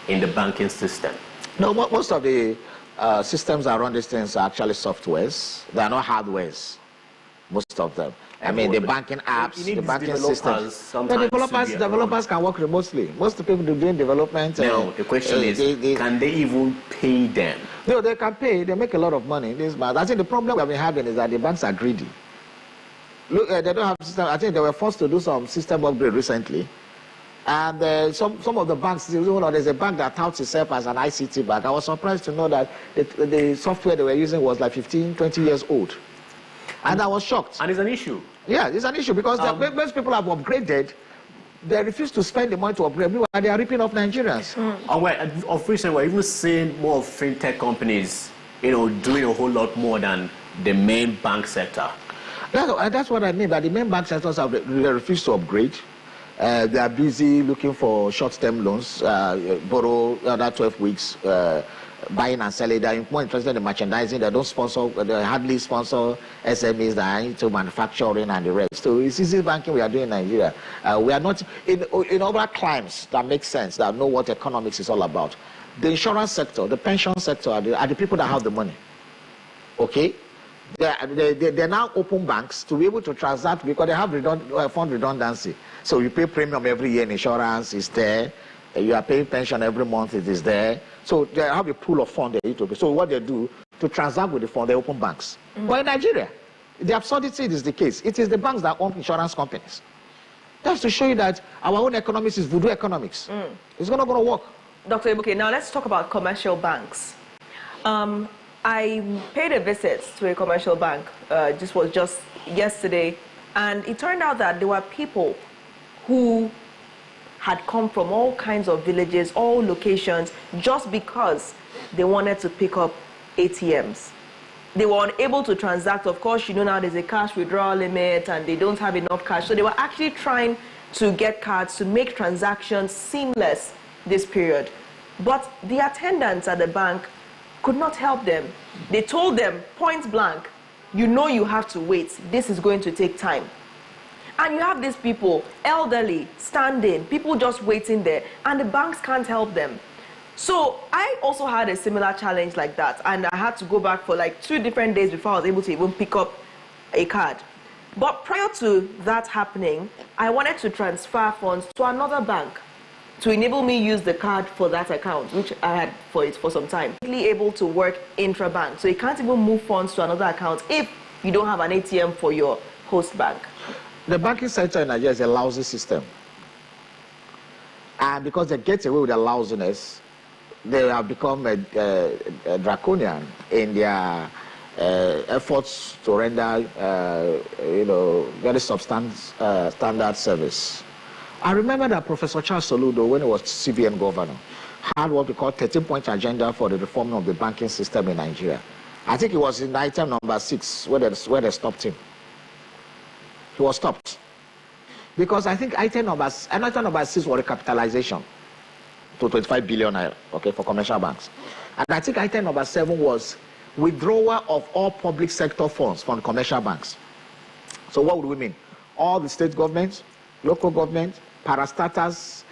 in the banking system. No, most of the systems around these things are actually softwares. They are not hardwares, most of them. I mean, the banking apps, the banking systems. The developers can work remotely. Most of the people doing development. No, the question is, can they even pay them? No, they can pay. They make a lot of money. I think the problem we've been having is that the banks are greedy. Look, they don't have system. I think they were forced to do some system upgrade recently. And some of the banks, there's a bank that touts itself as an ICT bank. I was surprised to know that the software they were using was like 15, 20 years old. And I was shocked. And it's an issue. Yeah, it's an issue because most people have upgraded. They refuse to spend the money to upgrade. Meanwhile, they are ripping off Nigerians. Of recent, we're even seeing more fintech companies, doing a whole lot more than the main bank sector. That's what I mean, that the main bank sectors have refused to upgrade. They are busy looking for short-term loans, borrow another 12 weeks, buying and selling. They're more interested in merchandising. They don't sponsor, they hardly sponsor SMEs that are into manufacturing and the rest. So it's easy banking we are doing in Nigeria. We are not, in other climes that make sense, that know what economics is all about. The insurance sector, the pension sector are the people that have the money. Okay? They now open banks to be able to transact because they have fund redundancy. So you pay premium every year in insurance, it's there. You are paying pension every month, it is there. So they have a pool of funds they need to pay. So what they do, to transact with the fund, they open banks. But in Nigeria, the absurdity is the case. It is the banks that own insurance companies. That's to show you that our own economics is voodoo economics. It's not going to work. Dr. Igboke, now let's talk about commercial banks. I paid a visit to a commercial bank. This was just yesterday. And it turned out that there were people who had come from all kinds of villages, all locations, just because they wanted to pick up ATMs. They were unable to transact. Of course, now there's a cash withdrawal limit and they don't have enough cash. So they were actually trying to get cards to make transactions seamless this period. But the attendants at the bank could not help them. They told them point blank, you have to wait. This is going to take time. And you have these people, elderly, standing, people just waiting there, and the banks can't help them. So I also had a similar challenge like that, and I had to go back for like 2 different days before I was able to even pick up a card. But prior to that happening, I wanted to transfer funds to another bank to enable me use the card for that account, which I had for some time. Able to work intra-bank, so you can't even move funds to another account if you don't have an ATM for your host bank. The banking sector in Nigeria is a lousy system. And because they get away with their lousiness, they have become draconian in their efforts to render, very standard service. I remember that Professor Charles Soludo, when he was CBN governor, had what we call 13-point agenda for the reform of the banking system in Nigeria. I think it was in item number 6 where they stopped him. He was stopped. Because I think item number 6 was recapitalization to 25 billion naira, okay, for commercial banks. And I think item number 7 was withdrawal of all public sector funds from commercial banks. So what would we mean? All the state governments, local government, parastatals,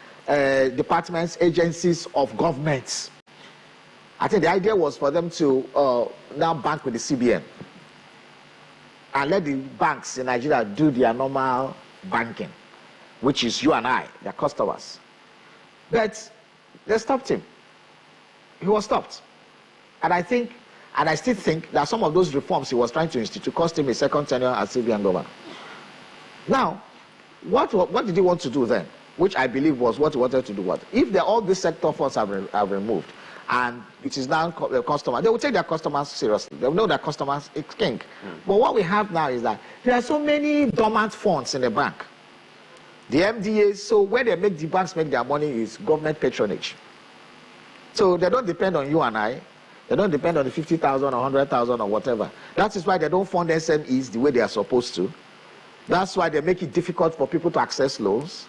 departments, agencies of governments. I think the idea was for them to now bank with the CBN and let the banks in Nigeria do their normal banking, which is you and I, their customers. But they stopped him. He was stopped. And I still think that some of those reforms he was trying to institute cost him a second tenure as CBN governor. Now, what did he want to do then? Which I believe was what he wanted to do. If all these sector funds have removed, and it is now the customer, they will take their customers seriously. They will know their customers is king. But what we have now is that there are so many dormant funds in the bank. The MDAs, so where they make the banks make their money is government patronage. So they don't depend on you and I. They don't depend on the 50,000 or 100,000 or whatever. That is why they don't fund SMEs the way they are supposed to. That's why they make it difficult for people to access loans.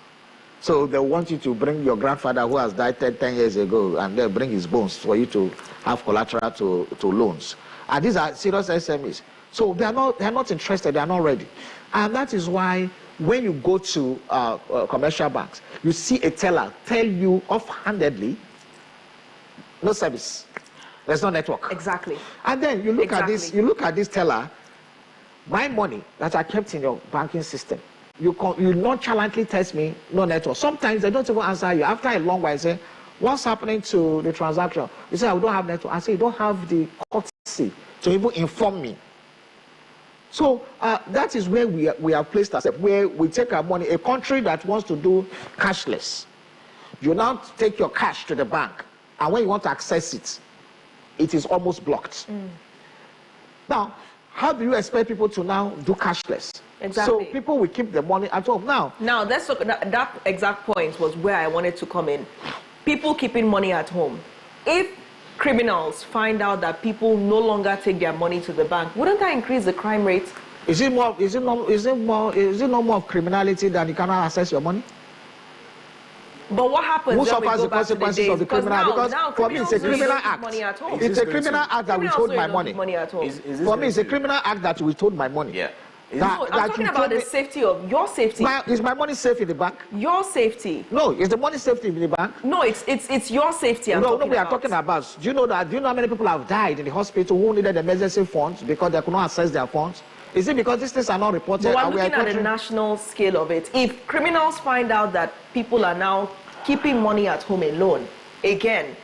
So they want you to bring your grandfather who has died 10 years ago and they bring his bones for you to have collateral to loans. And these are serious SMEs. So they are not interested, they are not ready. And that is why when you go to commercial banks, you see a teller tell you offhandedly, no service. There's no network. Exactly. And then you look at this teller, my money that I kept in your banking system, you nonchalantly test me, no network. Sometimes they don't even answer you. After a long while, I say, what's happening to the transaction? You say, I don't have network. I say, you don't have the courtesy to even inform me. So that is where we are placed ourselves, where we take our money. A country that wants to do cashless, You now take your cash to the bank, and when you want to access it, it is almost blocked. Now, how do you expect people to now do cashless? Exactly. So people will keep the money at home. Now let's talk, that exact point was where I wanted to come in. People keeping money at home. If criminals find out that people no longer take their money to the bank, wouldn't that increase the crime rate? Is it not more of criminality than you cannot access your money? But what happens Who when suffers we go the back to the consequences days? of the criminal? Because for me, it's a criminal act. It's a criminal act that withhold my money. For me, it's a criminal act that withhold my money. Yeah. I'm talking about the safety of your safety. Is my money safe in the bank? Your safety. No, is the money safe in the bank? No, it's your safety. We are talking about. Do you know how many people have died in the hospital who needed emergency funds because they could not access their funds? Is it because these things are not reported? But we're looking at the national scale of it. If criminals find out that people are now keeping money at home alone, again,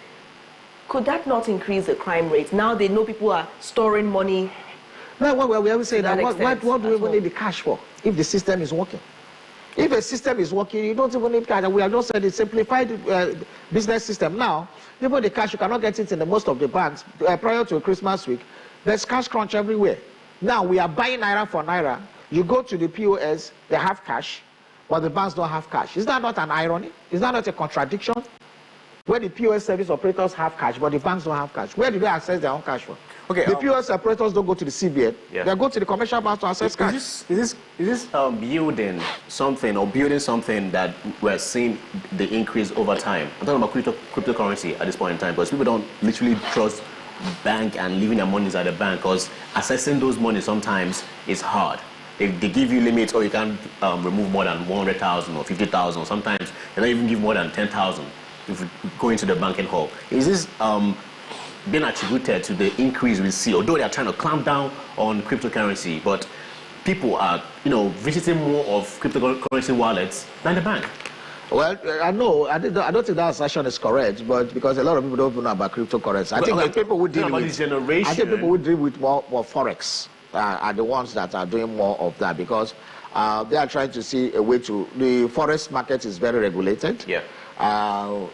could that not increase the crime rate? Now they know people are storing money. No, we always say that. What do we even need the cash for if the system is working? If a system is working, you don't even need cash. We have just said a simplified business system. Now, even the cash, you cannot get it in the most of the banks. Prior to Christmas week, there's cash crunch everywhere. Now, we are buying naira for naira. You go to the POS, they have cash, but the banks don't have cash. Is that not an irony? Is that not a contradiction? Where the POS service operators have cash, but the banks don't have cash. Where do they access their own cash from? Okay, the POS operators don't go to the CBN. Yeah. They go to the commercial banks to access cash. Is this building something that we're seeing the increase over time? I'm talking about cryptocurrency at this point in time, because people don't literally trust bank and leaving their monies at the bank, because accessing those monies sometimes is hard. They give you limits, or you can't remove more than 100,000 or 50,000. Sometimes they don't even give more than 10,000 if you go into the banking hall. Is this been attributed to the increase we see? Although they are trying to clamp down on cryptocurrency, but people are, visiting more of cryptocurrency wallets than the bank. Well, I know. I don't think that assertion is correct, but because a lot of people don't know about cryptocurrency. I think people who deal with more forex are the ones that are doing more of that, because they are trying to see a way to. The forex market is very regulated. Yeah.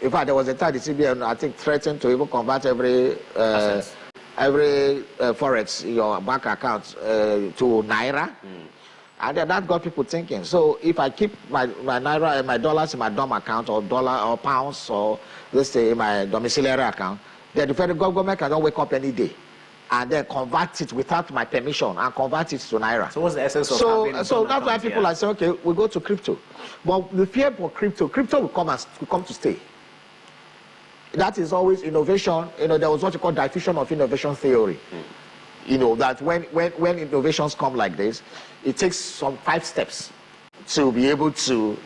In fact, there was a time the CBN, I think, threatened to even convert every forex in your bank account to naira. And then that got people thinking. So if I keep my naira and my dollars in my DOM account, or pounds, or let's say in my domiciliary account, then the federal government can wake up any day and then convert it without my permission and convert it to naira. So what's the essence of having So that's why people are saying, okay, we go to crypto. But the fear for crypto will come to stay. That is always innovation. There was what you call diffusion of innovation theory. That when innovations come like this, it takes some 5 steps to be able to,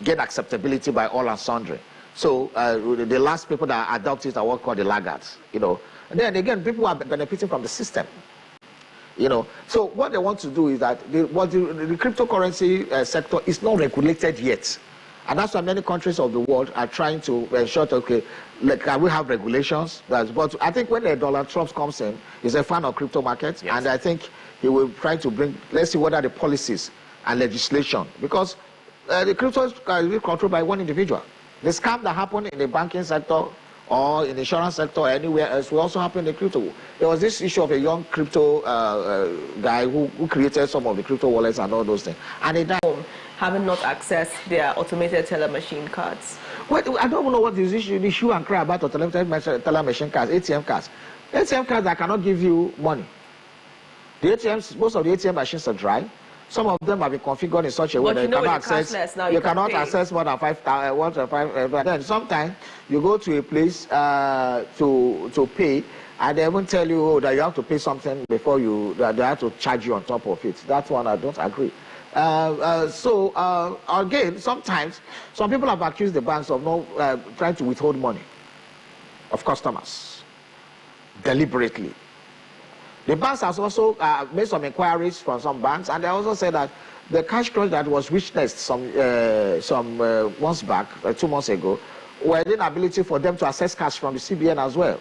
get acceptability by all and sundry. So the last people that adopt it are what called the laggards, And then again, people are benefiting from the system. So what they want to do is that the cryptocurrency sector is not regulated yet. And that's why many countries of the world are trying to ensure that, okay, can we have regulations? But I think when Donald Trump comes in, he's a fan of crypto markets, yes. And I think he will try to bring, let's see what are the policies and legislation, because the crypto is controlled by one individual. The scam that happened in the banking sector or in the insurance sector or anywhere else will also happen in the crypto. There was this issue of a young crypto guy who created some of the crypto wallets and all those things. And he died. Having not accessed their automated teller machine cards. Well, I don't know what is the issue and cry about automated teller machine cards, ATM cards. ATM cards that cannot give you money. The ATMs, most of the ATM machines are dry. Some of them have been configured in such a way that you cannot access more than 5,000. But then sometimes you go to a place to pay, and they won't tell you that you have to pay something before that they have to charge you on top of it. That's one I don't agree. Again, sometimes some people have accused the banks of trying to withhold money of customers deliberately. The banks have also made some inquiries from some banks, and they also said that the cash crunch that was witnessed some months back, 2 months ago, were the inability for them to access cash from the CBN as well.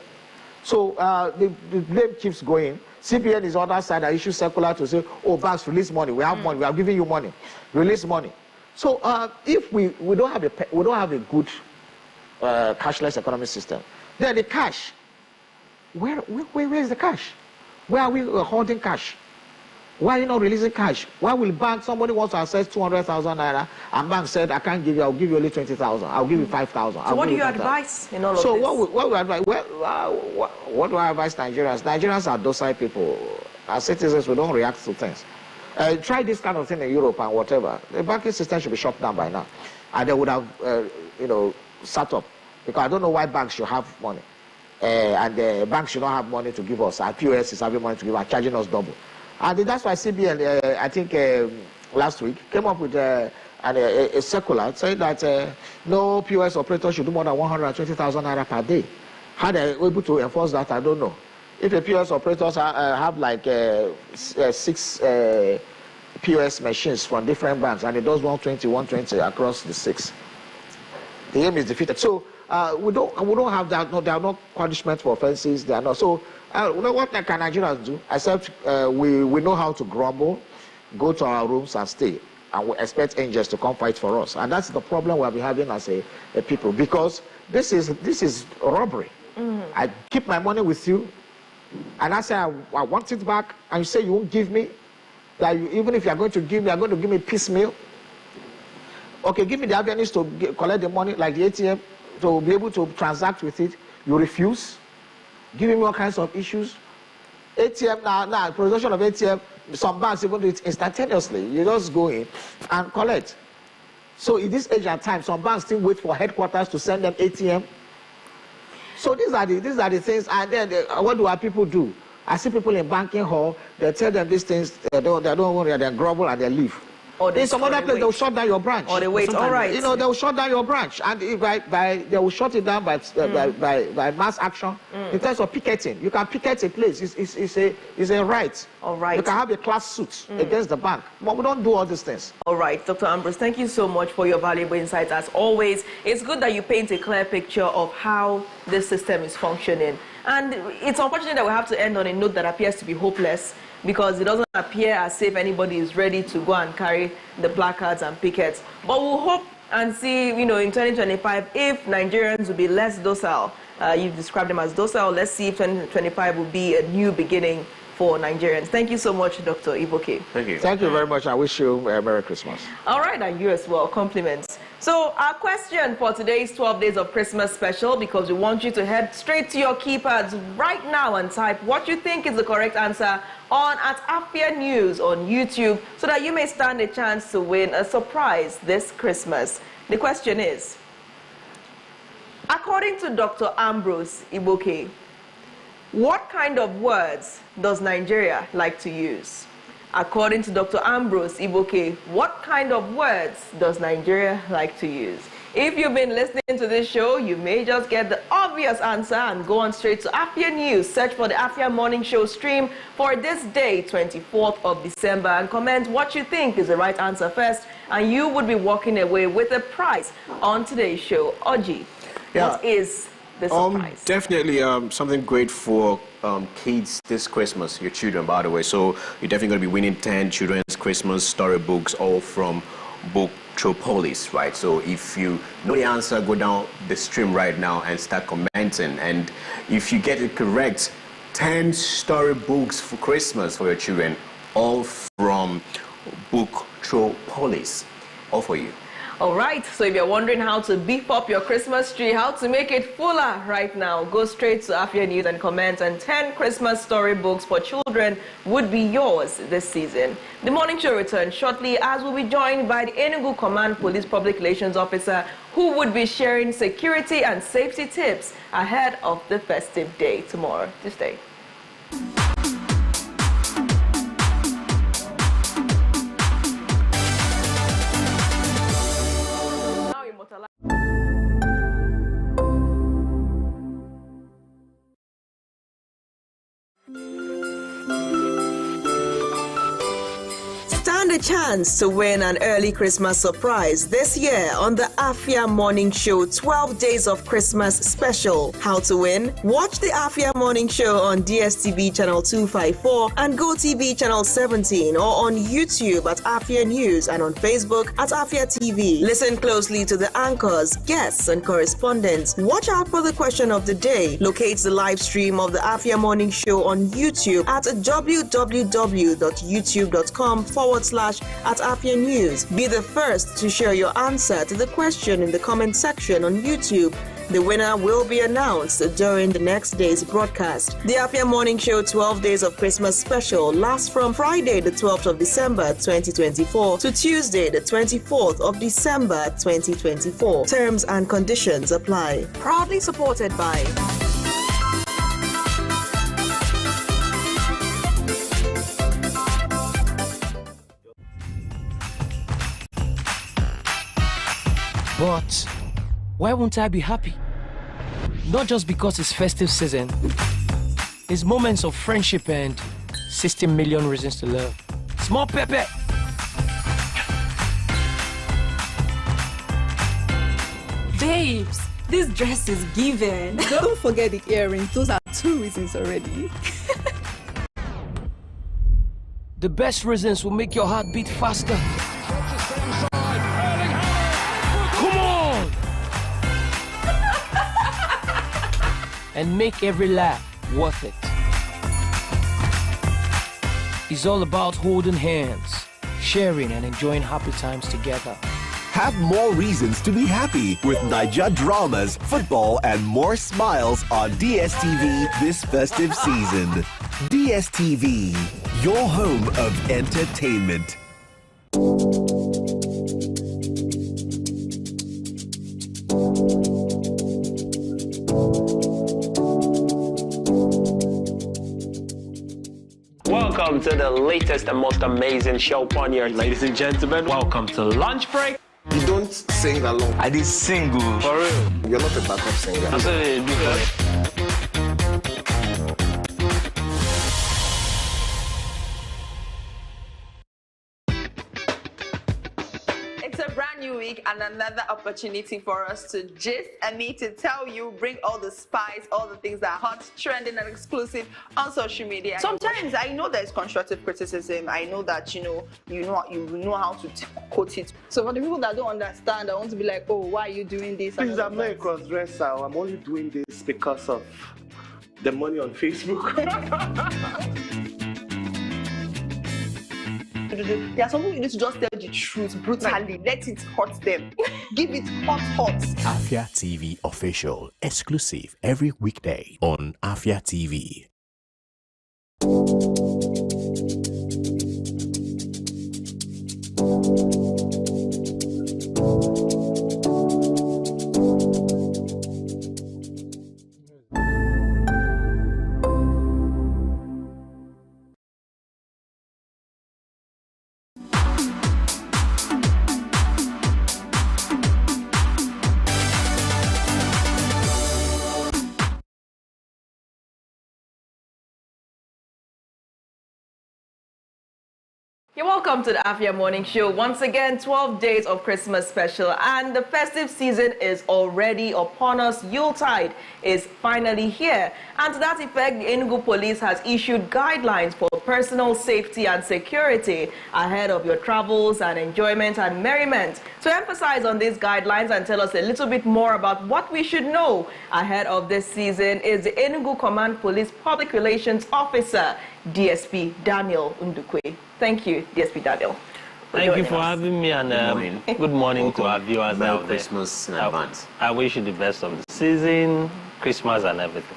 So the blame keeps going. CBN is on the other side that issue circular to say, oh, banks, release money. We have money. We are giving you money. Release money. So if we don't have a good cashless economic system, then the cash, where is the cash? Where are we holding cash? Why are you not releasing cash? Why will bank, somebody wants to access 200,000 naira, and bank said, I can't give you, I'll give you only 20,000, I'll give you 5,000. So what do you advise in all of this? So what we advise? Well, what do I advise Nigerians? Nigerians are docile people. As citizens, we don't react to things. Try this kind of thing in Europe and whatever. The banking system should be shut down by now. And they would have, set up. Because I don't know why banks should have money. And the banks should not have money to give us. Our POS is having money to give us, charging us double. And that's why CBN, I think last week, came up with a circular saying that no POS operator should do more than 120,000 naira per day. How they're able to enforce that, I don't know. If the POS operators have like 6 POS machines from different banks and it does 120 across the 6, the aim is defeated. So we don't have that. No, there are no punishment for offenses. There are not. So what can Nigerians do? Except we know how to grumble, go to our rooms and stay, and we expect angels to come fight for us. And that's the problem we'll be having as a people, because this is robbery. I keep my money with you, and I say I want it back, and you say you won't give me. That even if you are going to give me, you're going to give me piecemeal. Okay, give me the avenues to collect the money, like the ATM, to be able to transact with it. You refuse, giving me all kinds of issues. ATM, now, production of ATM, some banks even do it instantaneously. You just go in and collect. So in this age and time, some banks still wait for headquarters to send them ATM. So these are the things, and then what do our people do? I see people in banking hall, they tell them these things, they don't worry, they grovel and they leave. Or in some other place, they'll shut down your branch. Or they wait, all right. They'll shut down your branch. And they will shut it down by mass action. In terms of picketing, you can picket a place. It's a right. All right. You can have a class suit against the bank. But we don't do all these things. All right, Dr. Ambrose, thank you so much for your valuable insights. As always, it's good that you paint a clear picture of how this system is functioning. And it's unfortunate that we have to end on a note that appears to be hopeless, because it doesn't appear as if anybody is ready to go and carry the placards and pickets. But we'll hope and see, in 2025, if Nigerians will be less docile. You've described them as docile. Let's see if 2025 will be a new beginning for Nigerians. Thank you so much, Dr. Igboke. Thank you. Thank you very much. I wish you a Merry Christmas. All right, and you as well. Compliments. So our question for today's 12 Days of Christmas special, because we want you to head straight to your keypads right now and type what you think is the correct answer on @Afia News on YouTube, so that you may stand a chance to win a surprise this Christmas. The question is, according to Dr. Ambrose Igboke, what kind of words does Nigeria like to use? According to Dr. Ambrose Igboke, what kind of words does Nigeria like to use? If you've been listening to this show, you may just get the obvious answer and go on straight to Afia News. Search for the Afia Morning Show stream for this day, 24th of December, and comment what you think is the right answer first, and you would be walking away with a prize on today's show. Oji, what is the surprise? Definitely something great for kids this Christmas, your children, by the way. So you're definitely going to be winning 10 children's Christmas storybooks, all from Booktropolis, right? So if you know the answer, go down the stream right now and start commenting. And if you get it correct, 10 storybooks for Christmas for your children, all from Booktropolis, all for you. All right, so if you're wondering how to beef up your Christmas tree, how to make it fuller right now, go straight to Afia News and comment, and 10 Christmas storybooks for children would be yours this season. The morning show returns shortly, as we'll be joined by the Enugu Command Police Public Relations Officer, who would be sharing security and safety tips ahead of the festive day tomorrow. To stay. a a chance to win an early Christmas surprise this year on the Afia Morning Show 12 Days of Christmas Special. How to win? Watch the Afia Morning Show on DSTV channel 254 and GoTV channel 17 or on YouTube at Afia News and on Facebook at Afia TV. Listen closely to the anchors, guests and correspondents. Watch out for the question of the day. Locate the live stream of the Afia Morning Show on YouTube at www.youtube.com/@Afia News. Be the first to share your answer to the question in the comment section on YouTube. The winner will be announced during the next day's broadcast. The Afia Morning Show 12 Days of Christmas Special lasts from Friday the 12th of December 2024 to Tuesday the 24th of December 2024. Terms and conditions apply. Proudly supported by But why won't I be happy? Not just because it's festive season. It's moments of friendship and 60 million reasons to love. Small Pepe. Babes, this dress is given. Don't forget the earrings. Those are 2 reasons already. The best reasons will make your heart beat faster. And make every laugh worth it. It's all about holding hands, sharing and enjoying happy times together. Have more reasons to be happy with Naija dramas, football, and more smiles on DSTV this festive season. DSTV, your home of entertainment. Welcome to the latest and most amazing show on your ladies and gentlemen. Welcome to Lunch Break. You don't sing along. I did single. For real. You're not a backup singer. I'm saying It's a brand new week and another opportunity for us to gist and me to tell you, bring all the spice, all the things that are hot, trending and exclusive on social media. Sometimes I know there's constructive criticism. I know that you know how to quote it. So for the people that don't understand, I want to be like, oh, why are you doing this? Please, I'm not a cross-dresser. I'm only doing this because of the money on Facebook. There are some people you need to just tell the truth brutally. Let it hurt them. Give it hot. Afia TV official, exclusive every weekday on Afia TV. You're welcome to the Afia Morning Show. Once again, 12 days of Christmas special, and the festive season is already upon us. Yuletide is finally here. And to that effect, the Enugu police has issued guidelines for personal safety and security ahead of your travels and enjoyment and merriment. To emphasize on these guidelines and tell us a little bit more about what we should know ahead of this season is the Enugu Command Police Public Relations Officer, DSP Daniel Ndukwe. Thank you, DSP Daniel. Thank you for having me, and good morning to our viewers out there. Christmas in advance. I wish you the best of the season, Christmas and everything.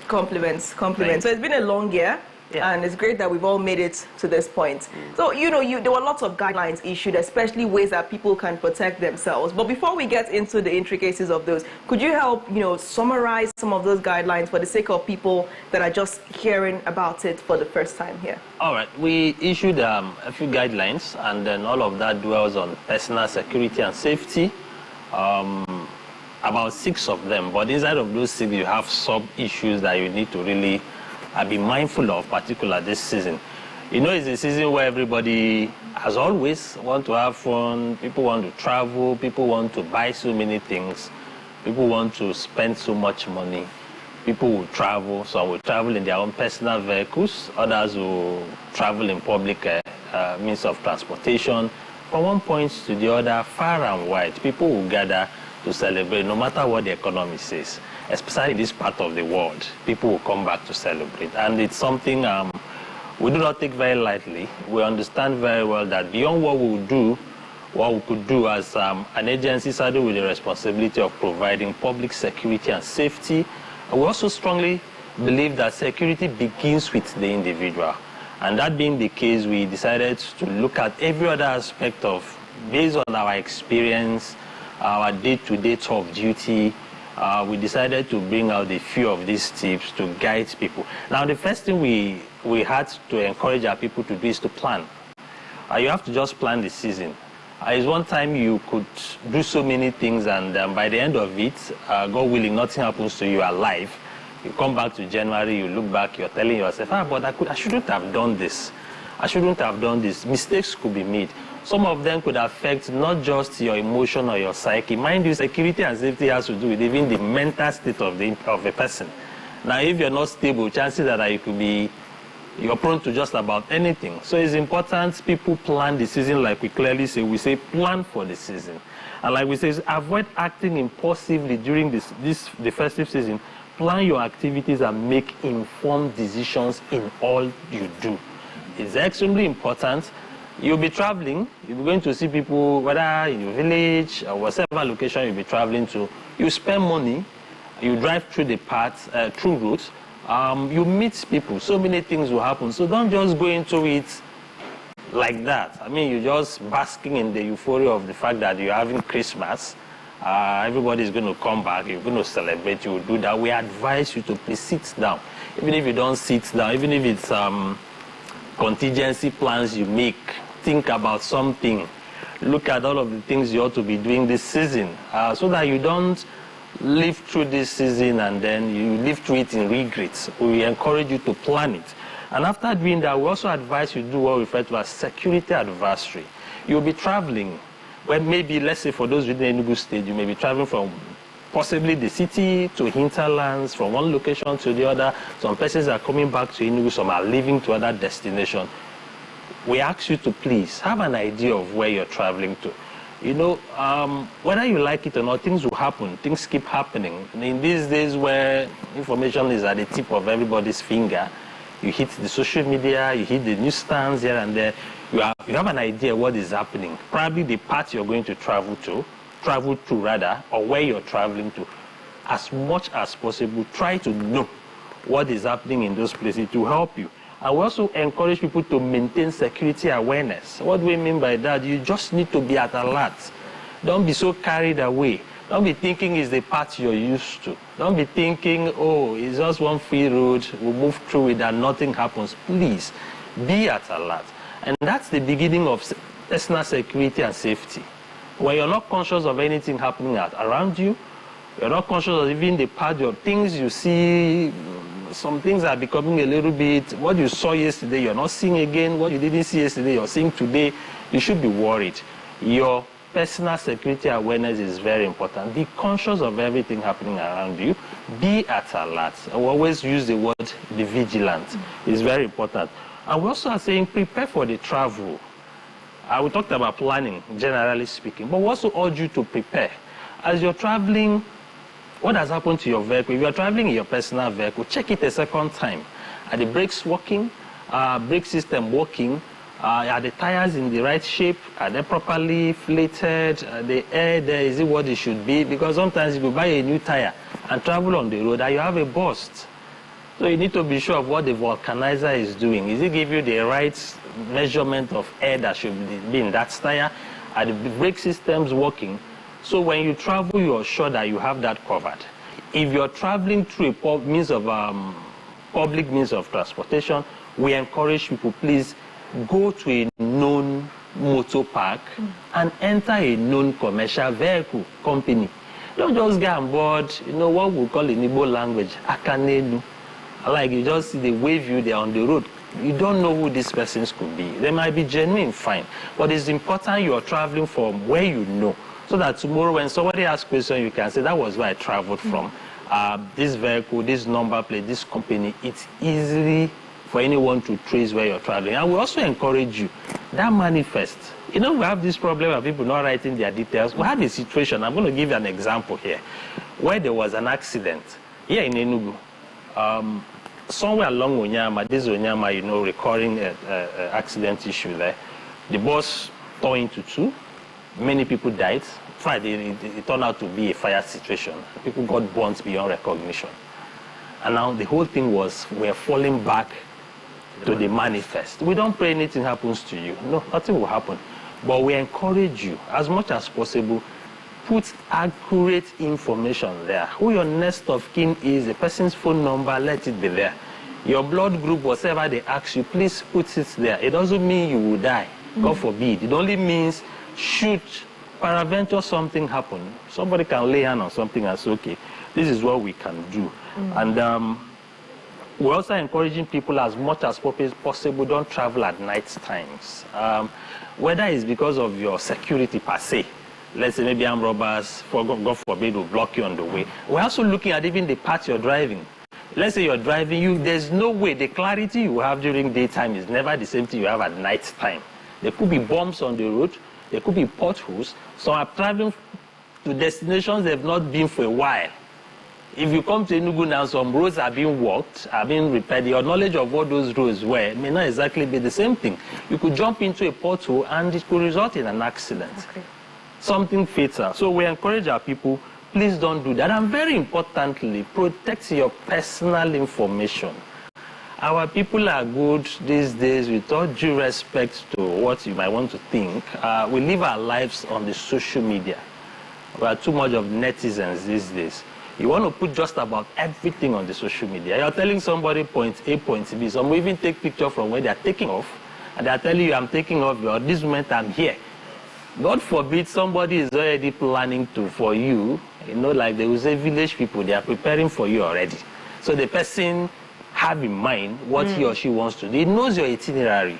Compliments. So it's been a long year. Yeah. And it's great that we've all made it to this point. So, there were lots of guidelines issued, especially ways that people can protect themselves. But before we get into the intricacies of those, could you help, summarize some of those guidelines for the sake of people that are just hearing about it for the first time here? All right. We issued a few guidelines, and then all of that dwells on personal security and safety. About 6 of them. But inside of those 6, you have sub-issues that you need to really be mindful of, particularly this season. You know, it's a season where everybody, as always, want to have fun. People want to travel. People want to buy so many things. People want to spend so much money. People will travel. Some will travel in their own personal vehicles. Others will travel in public means of transportation. From one point to the other, far and wide, people will gather to celebrate, no matter what the economy says. Especially in this part of the world, people will come back to celebrate. And it's something we do not take very lightly. We understand very well that beyond what we will do, what we could do as an agency saddled with the responsibility of providing public security and safety, we also strongly believe that security begins with the individual. And that being the case, we decided to look at every other aspect of, based on our experience, our day-to-day tour of duty. We decided to bring out a few of these tips to guide people. Now, the first thing we had to encourage our people to do is to plan. You have to just plan the season. It's one time you could do so many things, and by the end of it, God willing, nothing happens to you alive. You come back to January, you look back, you're telling yourself, but I shouldn't have done this. I shouldn't have done this. Mistakes could be made. Some of them could affect not just your emotion or your psyche. Mind you, security and safety has to do with even the mental state of a person. Now, if you're not stable, chances are that you're prone to just about anything. So it's important people plan the season, like we clearly say. We say plan for the season. And like we say, avoid acting impulsively during the festive season. Plan your activities and make informed decisions in all you do. It's extremely important. You'll be traveling, you'll be going to see people, whether in your village or whatever location you'll be traveling to. You spend money, you drive through the paths, through routes, you meet people, so many things will happen. So don't just go into it like that. I mean, you're just basking in the euphoria of the fact that you're having Christmas. Everybody's going to come back, you're going to celebrate, you will do that. We advise you to please sit down. Even if you don't sit down, even if it's contingency plans you make, think about something. Look at all of the things you ought to be doing this season, so that you don't live through this season and then you live through it in regrets. We encourage you to plan it. And after doing that, we also advise you to do what we refer to as security advisory. You'll be traveling. Well, maybe, let's say for those within Enugu State, you may be traveling from possibly the city to hinterlands, from one location to the other. Some persons are coming back to Enugu, some are leaving to other destinations. We ask you to please have an idea of where you're traveling to. You know, whether you like it or not, things will happen. Things keep happening. In these days where information is at the tip of everybody's finger, you hit the social media, you hit the newsstands here and there, you have an idea what is happening. Probably the part you're going to travel to, or where you're traveling to. As much as possible, try to know what is happening in those places to help you. And we also encourage people to maintain security awareness. What do we mean by that? You just need to be at alert. Don't be so carried away. Don't be thinking it's the path you're used to. Don't be thinking, oh, it's just one free road, we'll move through it and nothing happens. Please, be at alert. And that's the beginning of personal security and safety. When you're not conscious of anything happening around you, you're not conscious of even the part of things you see. Some things are becoming a little bit, what you saw yesterday, you're not seeing again. What you didn't see yesterday, you're seeing today. You should be worried. Your personal security awareness is very important. Be conscious of everything happening around you. Be at alert. I always use the word be vigilant. It's very important. And we also are saying prepare for the travel. We talked about planning, generally speaking, but we also urge you to prepare. As you're traveling, what has happened to your vehicle? If you're traveling in your personal vehicle, check it a second time. Are the brakes working? Brake system working? Are the tires in the right shape? Are they properly inflated? The air there, is it what it should be? Because sometimes you buy a new tire and travel on the road and you have a burst. So you need to be sure of what the vulcanizer is doing. Is it give you the right measurement of air that should be in that tire? Are the brake systems working? So when you travel, you're sure that you have that covered. If you're traveling through a public means of transportation, we encourage people, please go to a known motor park and enter a known commercial vehicle company. Don't just get on board, what we call in Igbo language, akanelu. Like you just see they wave you, they're on the road. You don't know who these persons could be. They might be genuine, fine. But it's important you're traveling from where you know, so that tomorrow when somebody asks questions, you can say, that was where I traveled from. This vehicle, this number plate, this company, it's easy for anyone to trace where you're traveling. And we also encourage you, that manifest. You know, we have this problem of people not writing their details. We had a situation, I'm going to give you an example here, where there was an accident here in Enugu. Somewhere along Onyama, this Onyama, you know, recurring accident issue there. The bus tore into two. Many people died. It turned out to be a fire situation. People got burnt beyond recognition. And now the whole thing was, we're falling back to the manifest. We don't pray anything happens to you. No, nothing will happen. But we encourage you, as much as possible, put accurate information there. Who your next of kin is, the person's phone number, let it be there. Your blood group, whatever they ask you, please put it there. It doesn't mean you will die. God forbid. It only means, should peradventure something happen, somebody can lay hand on something and say, okay, this is what we can do. And we're also encouraging people as much as possible, don't travel at night times. Whether it's because of your security per se, let's say maybe armed robbers, God forbid, will block you on the way. We're also looking at even the path you're driving. Let's say you're driving, there's no way, the clarity you have during daytime is never the same thing you have at night time. There could be bumps on the road, there could be potholes. So I'm traveling to destinations they've not been for a while. If you come to Enugu now, some roads are being worked, are being repaired. Your knowledge of what those roads were may not exactly be the same thing. You could jump into a pothole and it could result in an accident. Okay. Something fatal. So we encourage our people, please don't do that. And very importantly, protect your personal information. Our people are good these days, with all due respect to what you might want to think. We live our lives on the social media. We are too much of netizens these days. You want to put just about everything on the social media. You're telling somebody point A, point B. Some will even take picture from where they're taking off, and they're telling you, I'm taking off, or this moment I'm here. God forbid somebody is already planning for you, you know, like they will say village people, they are preparing for you already. So the person have in mind what he or she wants to do. He knows your itinerary.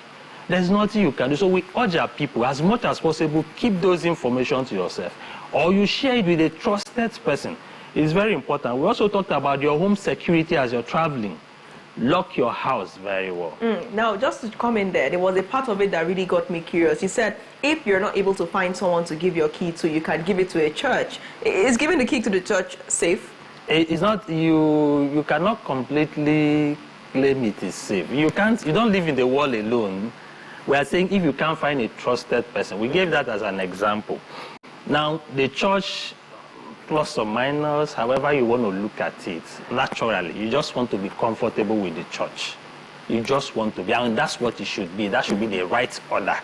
There's nothing you can do. So we urge our people, as much as possible, keep those information to yourself. Or you share it with a trusted person. It's very important. We also talked about your home security as you're traveling. Lock your house very well. Now, just to come in there was a part of it that really got me curious. You said if you're not able to find someone to give your key to, you can give it to a church. Is giving the key to the church safe? It's not, you cannot completely claim it is safe. You don't live in the world alone. We are saying if you can't find a trusted person, we gave that as an example. Now, the church, plus or minus, however you want to look at it, naturally, you just want to be comfortable with the church. You just want to be, and that's what it should be. That should be the right order.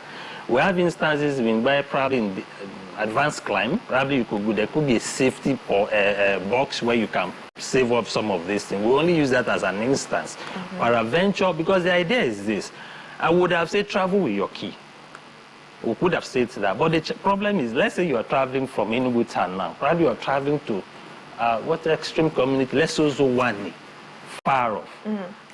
We have instances in where probably in the advanced climb, probably there could be a safety or a box where you can save up some of these things. We only use that as an instance. Peradventure, because the idea is this, I would have said travel with your key. We could have said that. But the problem is, let's say you are traveling from Enugu town now. Probably you are traveling to what extreme community, let's say Wani, far off.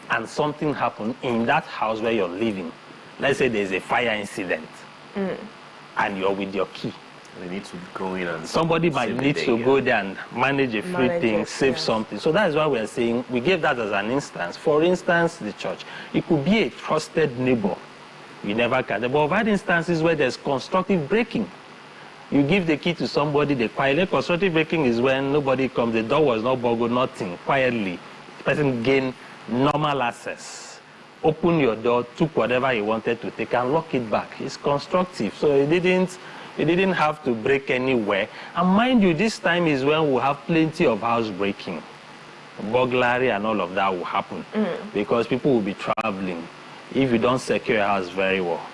And something happened in that house where you're living. Let's say there's a fire incident. And you're with your key. They need to go in and somebody might need to go there and manage a free thing, save something. So that's why we're saying we gave that as an instance. For instance, the church. It could be a trusted neighbor. You never can. But I've had instances where there's constructive breaking. You give the key to somebody, they quietly. Constructive breaking is when nobody comes, the door was not burgled, nothing. Quietly, the person gained normal access. Open your door, took whatever he wanted to take, and lock it back. It's constructive. So it didn't have to break anywhere. And mind you, this time is when we'll have plenty of house breaking. Burglary and all of that will happen. Because people will be traveling. If you don't secure your house very well,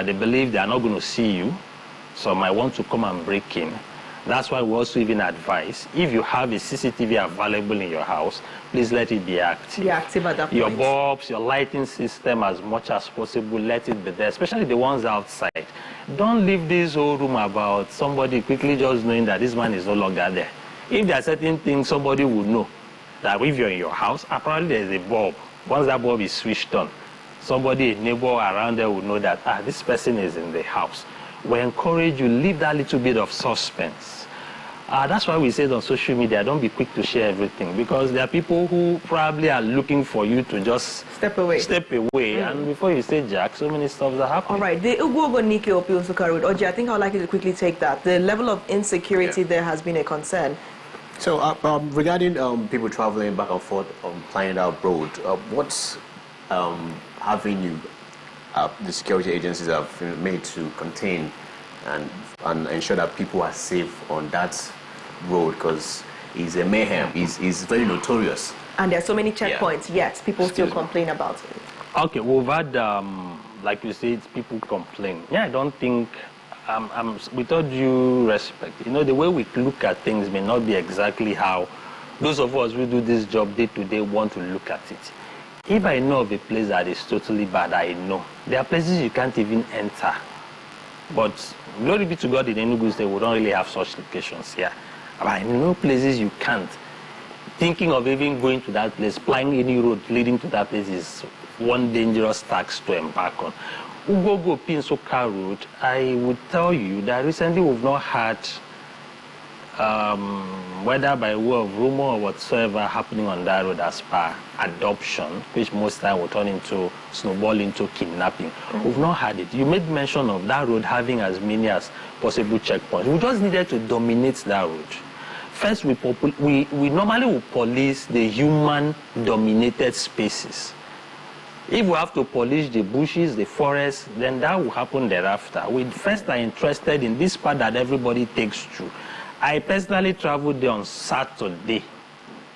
they believe they are not going to see you, so might want to come and break in. That's why we also even advise, if you have a CCTV available in your house, please let it be active. Be active at that point. Your bulbs, your lighting system, as much as possible, let it be there, especially the ones outside. Don't leave this whole room about somebody quickly just knowing that this man is no longer there. If there are certain things somebody would know, that if you're in your house, apparently there's a bulb. Once that bulb is switched on, somebody, a neighbor around there will know that, this person is in the house. We encourage you, leave that little bit of suspense. That's why we say on social media, don't be quick to share everything, because there are people who probably are looking for you to just step away. And before you say jack, so many stuff are happening. All right, the Ugogo Nike Opio Suka Road. Oji, I think I would like you to quickly take that. The level of insecurity there has been a concern. So regarding people traveling back and forth on Plying Out Road, what avenue the security agencies have made to contain and ensure that people are safe on that road, because it's a mayhem, it's very notorious. And there are so many checkpoints, yet people still complain about it. Okay, we've had, like you said, people complain. Yeah, I don't think, with all due respect, the way we look at things may not be exactly how those of us who do this job day to day want to look at it. If I know of a place that is totally bad, I know. There are places you can't even enter. But glory be to God, in Enugu State, we don't really have such locations here. But I know places you can't. Thinking of even going to that place, plying any road leading to that place is one dangerous task to embark on. Ugogo Pinsoka Road, I would tell you that recently we've not had, whether by way of rumor or whatsoever, happening on that road as per adoption, which most time will turn into, snowball into kidnapping. We've not had it. You made mention of that road having as many as possible checkpoints. We just needed to dominate that road. First, we normally will police the human-dominated spaces. If we have to polish the bushes, the forests, then that will happen thereafter. We first are interested in this part that everybody takes through. I personally traveled there on Saturday.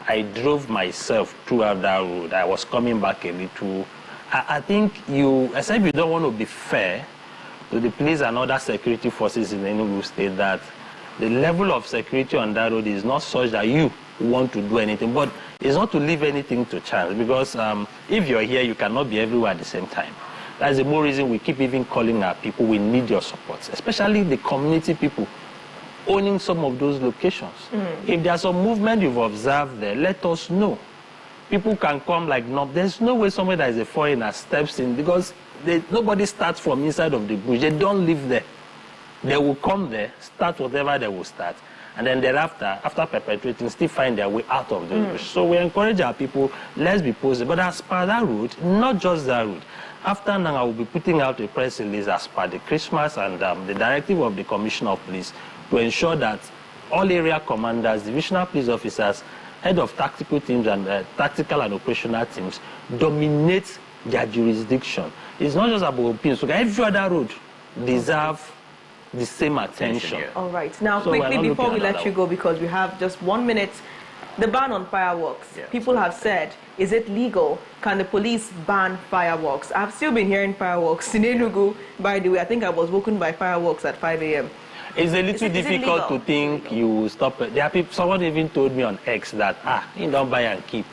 I drove myself throughout that road. I was coming back a little. I think except you don't want to be fair to the police and other security forces in Enugu State, that the level of security on that road is not such that you want to do anything. But it's not to leave anything to chance, because if you're here, you cannot be everywhere at the same time. That's the more reason we keep even calling our people. We need your support, especially the community people owning some of those locations. If there's some movement you've observed there, let us know. People can come like, no, there's no way somewhere that is a foreigner steps in, because nobody starts from inside of the bush. They don't live there. They will come there, start whatever they will start, and then thereafter, after perpetrating, still find their way out of the bush. So we encourage our people, let's be positive. But as per that route, not just that route. After now, I will be putting out a press release as per the Christmas and the directive of the Commissioner of Police to ensure that all area commanders, divisional police officers, head of tactical teams and tactical and operational teams dominate their jurisdiction. It's not just about opinions. So every other road deserves the same attention. All right. Now, so quickly, before we let you go, because we have just 1 minute, the ban on fireworks. People have said, is it legal? Can the police ban fireworks? I've still been hearing fireworks in Enugu. By the way, I think I was woken by fireworks at 5 a.m. It's a little difficult to think you will stop it. There are people, someone even told me on X that, you don't buy and keep.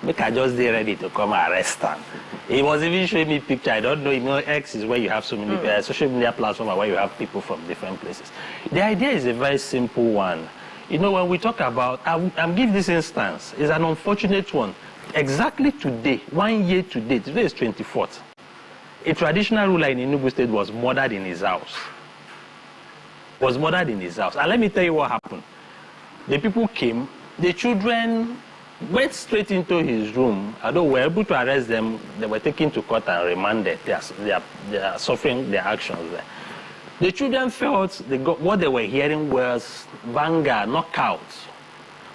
Make I just be ready to come arrest them. He was even showing me picture. I don't know, X is where you have so many social media platforms where you have people from different places. The idea is a very simple one. When we talk about, I'm giving this instance, it's an unfortunate one. Exactly today, 1 year today is 24th. A traditional ruler in Enugu State was murdered in his house. And let me tell you what happened. The people came, the children went straight into his room. Although we were able to arrest them, they were taken to court and remanded. They are suffering their actions there. The children felt what they were hearing was vanguard, knockouts.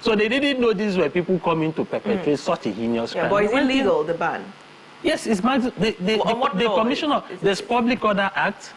So they didn't know these were people coming to perpetrate such a heinous crime. But is it legal, the ban? Yes, it's the Commissioner. There's Public Order Act.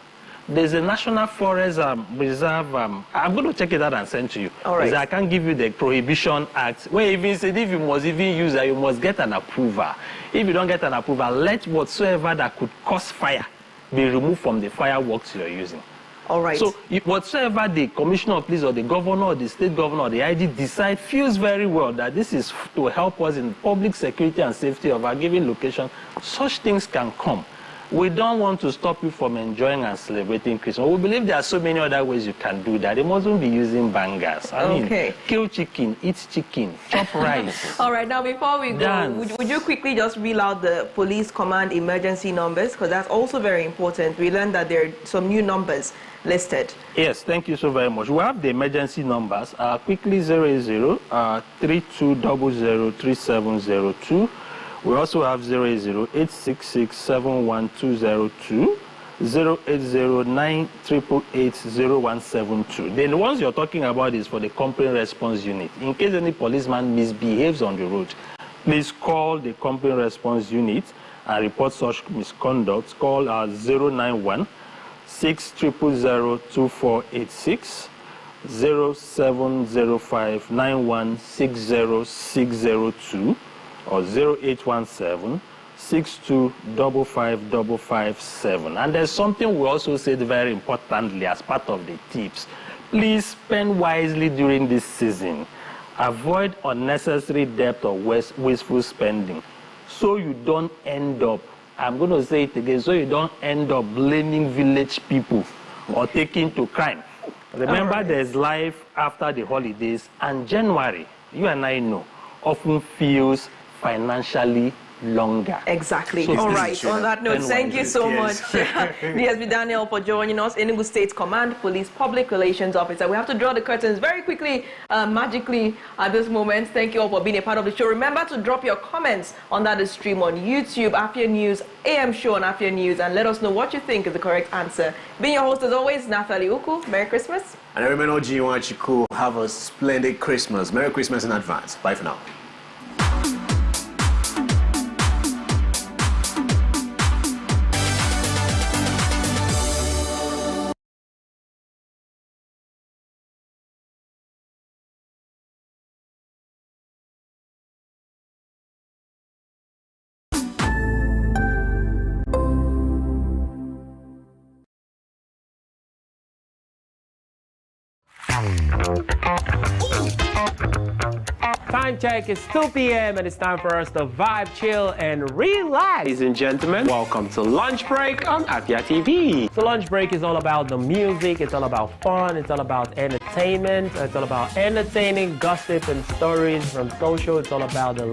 There's a National Forest Reserve. I'm going to check it out and send to you. All right. I can't give you the Prohibition Act, where even said if you must even use that, you must get an approval. If you don't get an approval, let whatsoever that could cause fire be removed from the fireworks you're using. All right. So whatsoever the Commissioner of Police or the Governor or the State Governor or the ID decide feels very well that this is to help us in public security and safety of our given location, such things can come. We don't want to stop you from enjoying and celebrating Christmas. We believe there are so many other ways you can do that. They mustn't be using bangers. I mean, kill chicken, eat chicken, chop rice. All right, now before we go, would you quickly just reel out the police command emergency numbers? Because that's also very important. We learned that there are some new numbers listed. Yes, thank you so very much. We have the emergency numbers. Quickly 080-3200-3702. We also have 080-866-71202, 080-988-0172. The ones you're talking about is for the complaint response unit. In case any policeman misbehaves on the road, please call the complaint response unit and report such misconduct. Call 091-6000-2486, 0705-9160-602, or 0817-6255-557. And there's something we also said very importantly as part of the tips. Please spend wisely during this season. Avoid unnecessary debt or wasteful spending, so you don't end up, I'm going to say it again, so you don't end up blaming village people or taking to crime. Remember, there's life after the holidays, and January, you and I know, often feels financially longer. Exactly. So all right. On that note, thank you so much, DSP Daniel, for joining us. Enugu State Command Police Public Relations Officer. We have to draw the curtains very quickly, magically at this moment. Thank you all for being a part of the show. Remember to drop your comments under the stream on YouTube, Afia News, AM Show on Afia News, and let us know what you think is the correct answer. Being your host as always, Nathalie Uku. Merry Christmas. And everyone, Ojiwachiku, have a splendid Christmas. Merry Christmas in advance. Bye for now. Time check, it's 2 p.m. and it's time for us to vibe, chill, and relax. Ladies and gentlemen, welcome to Lunch Break on Afia TV. So Lunch Break is all about the music, it's all about fun, it's all about entertainment, it's all about entertaining gossip and stories from social, it's all about the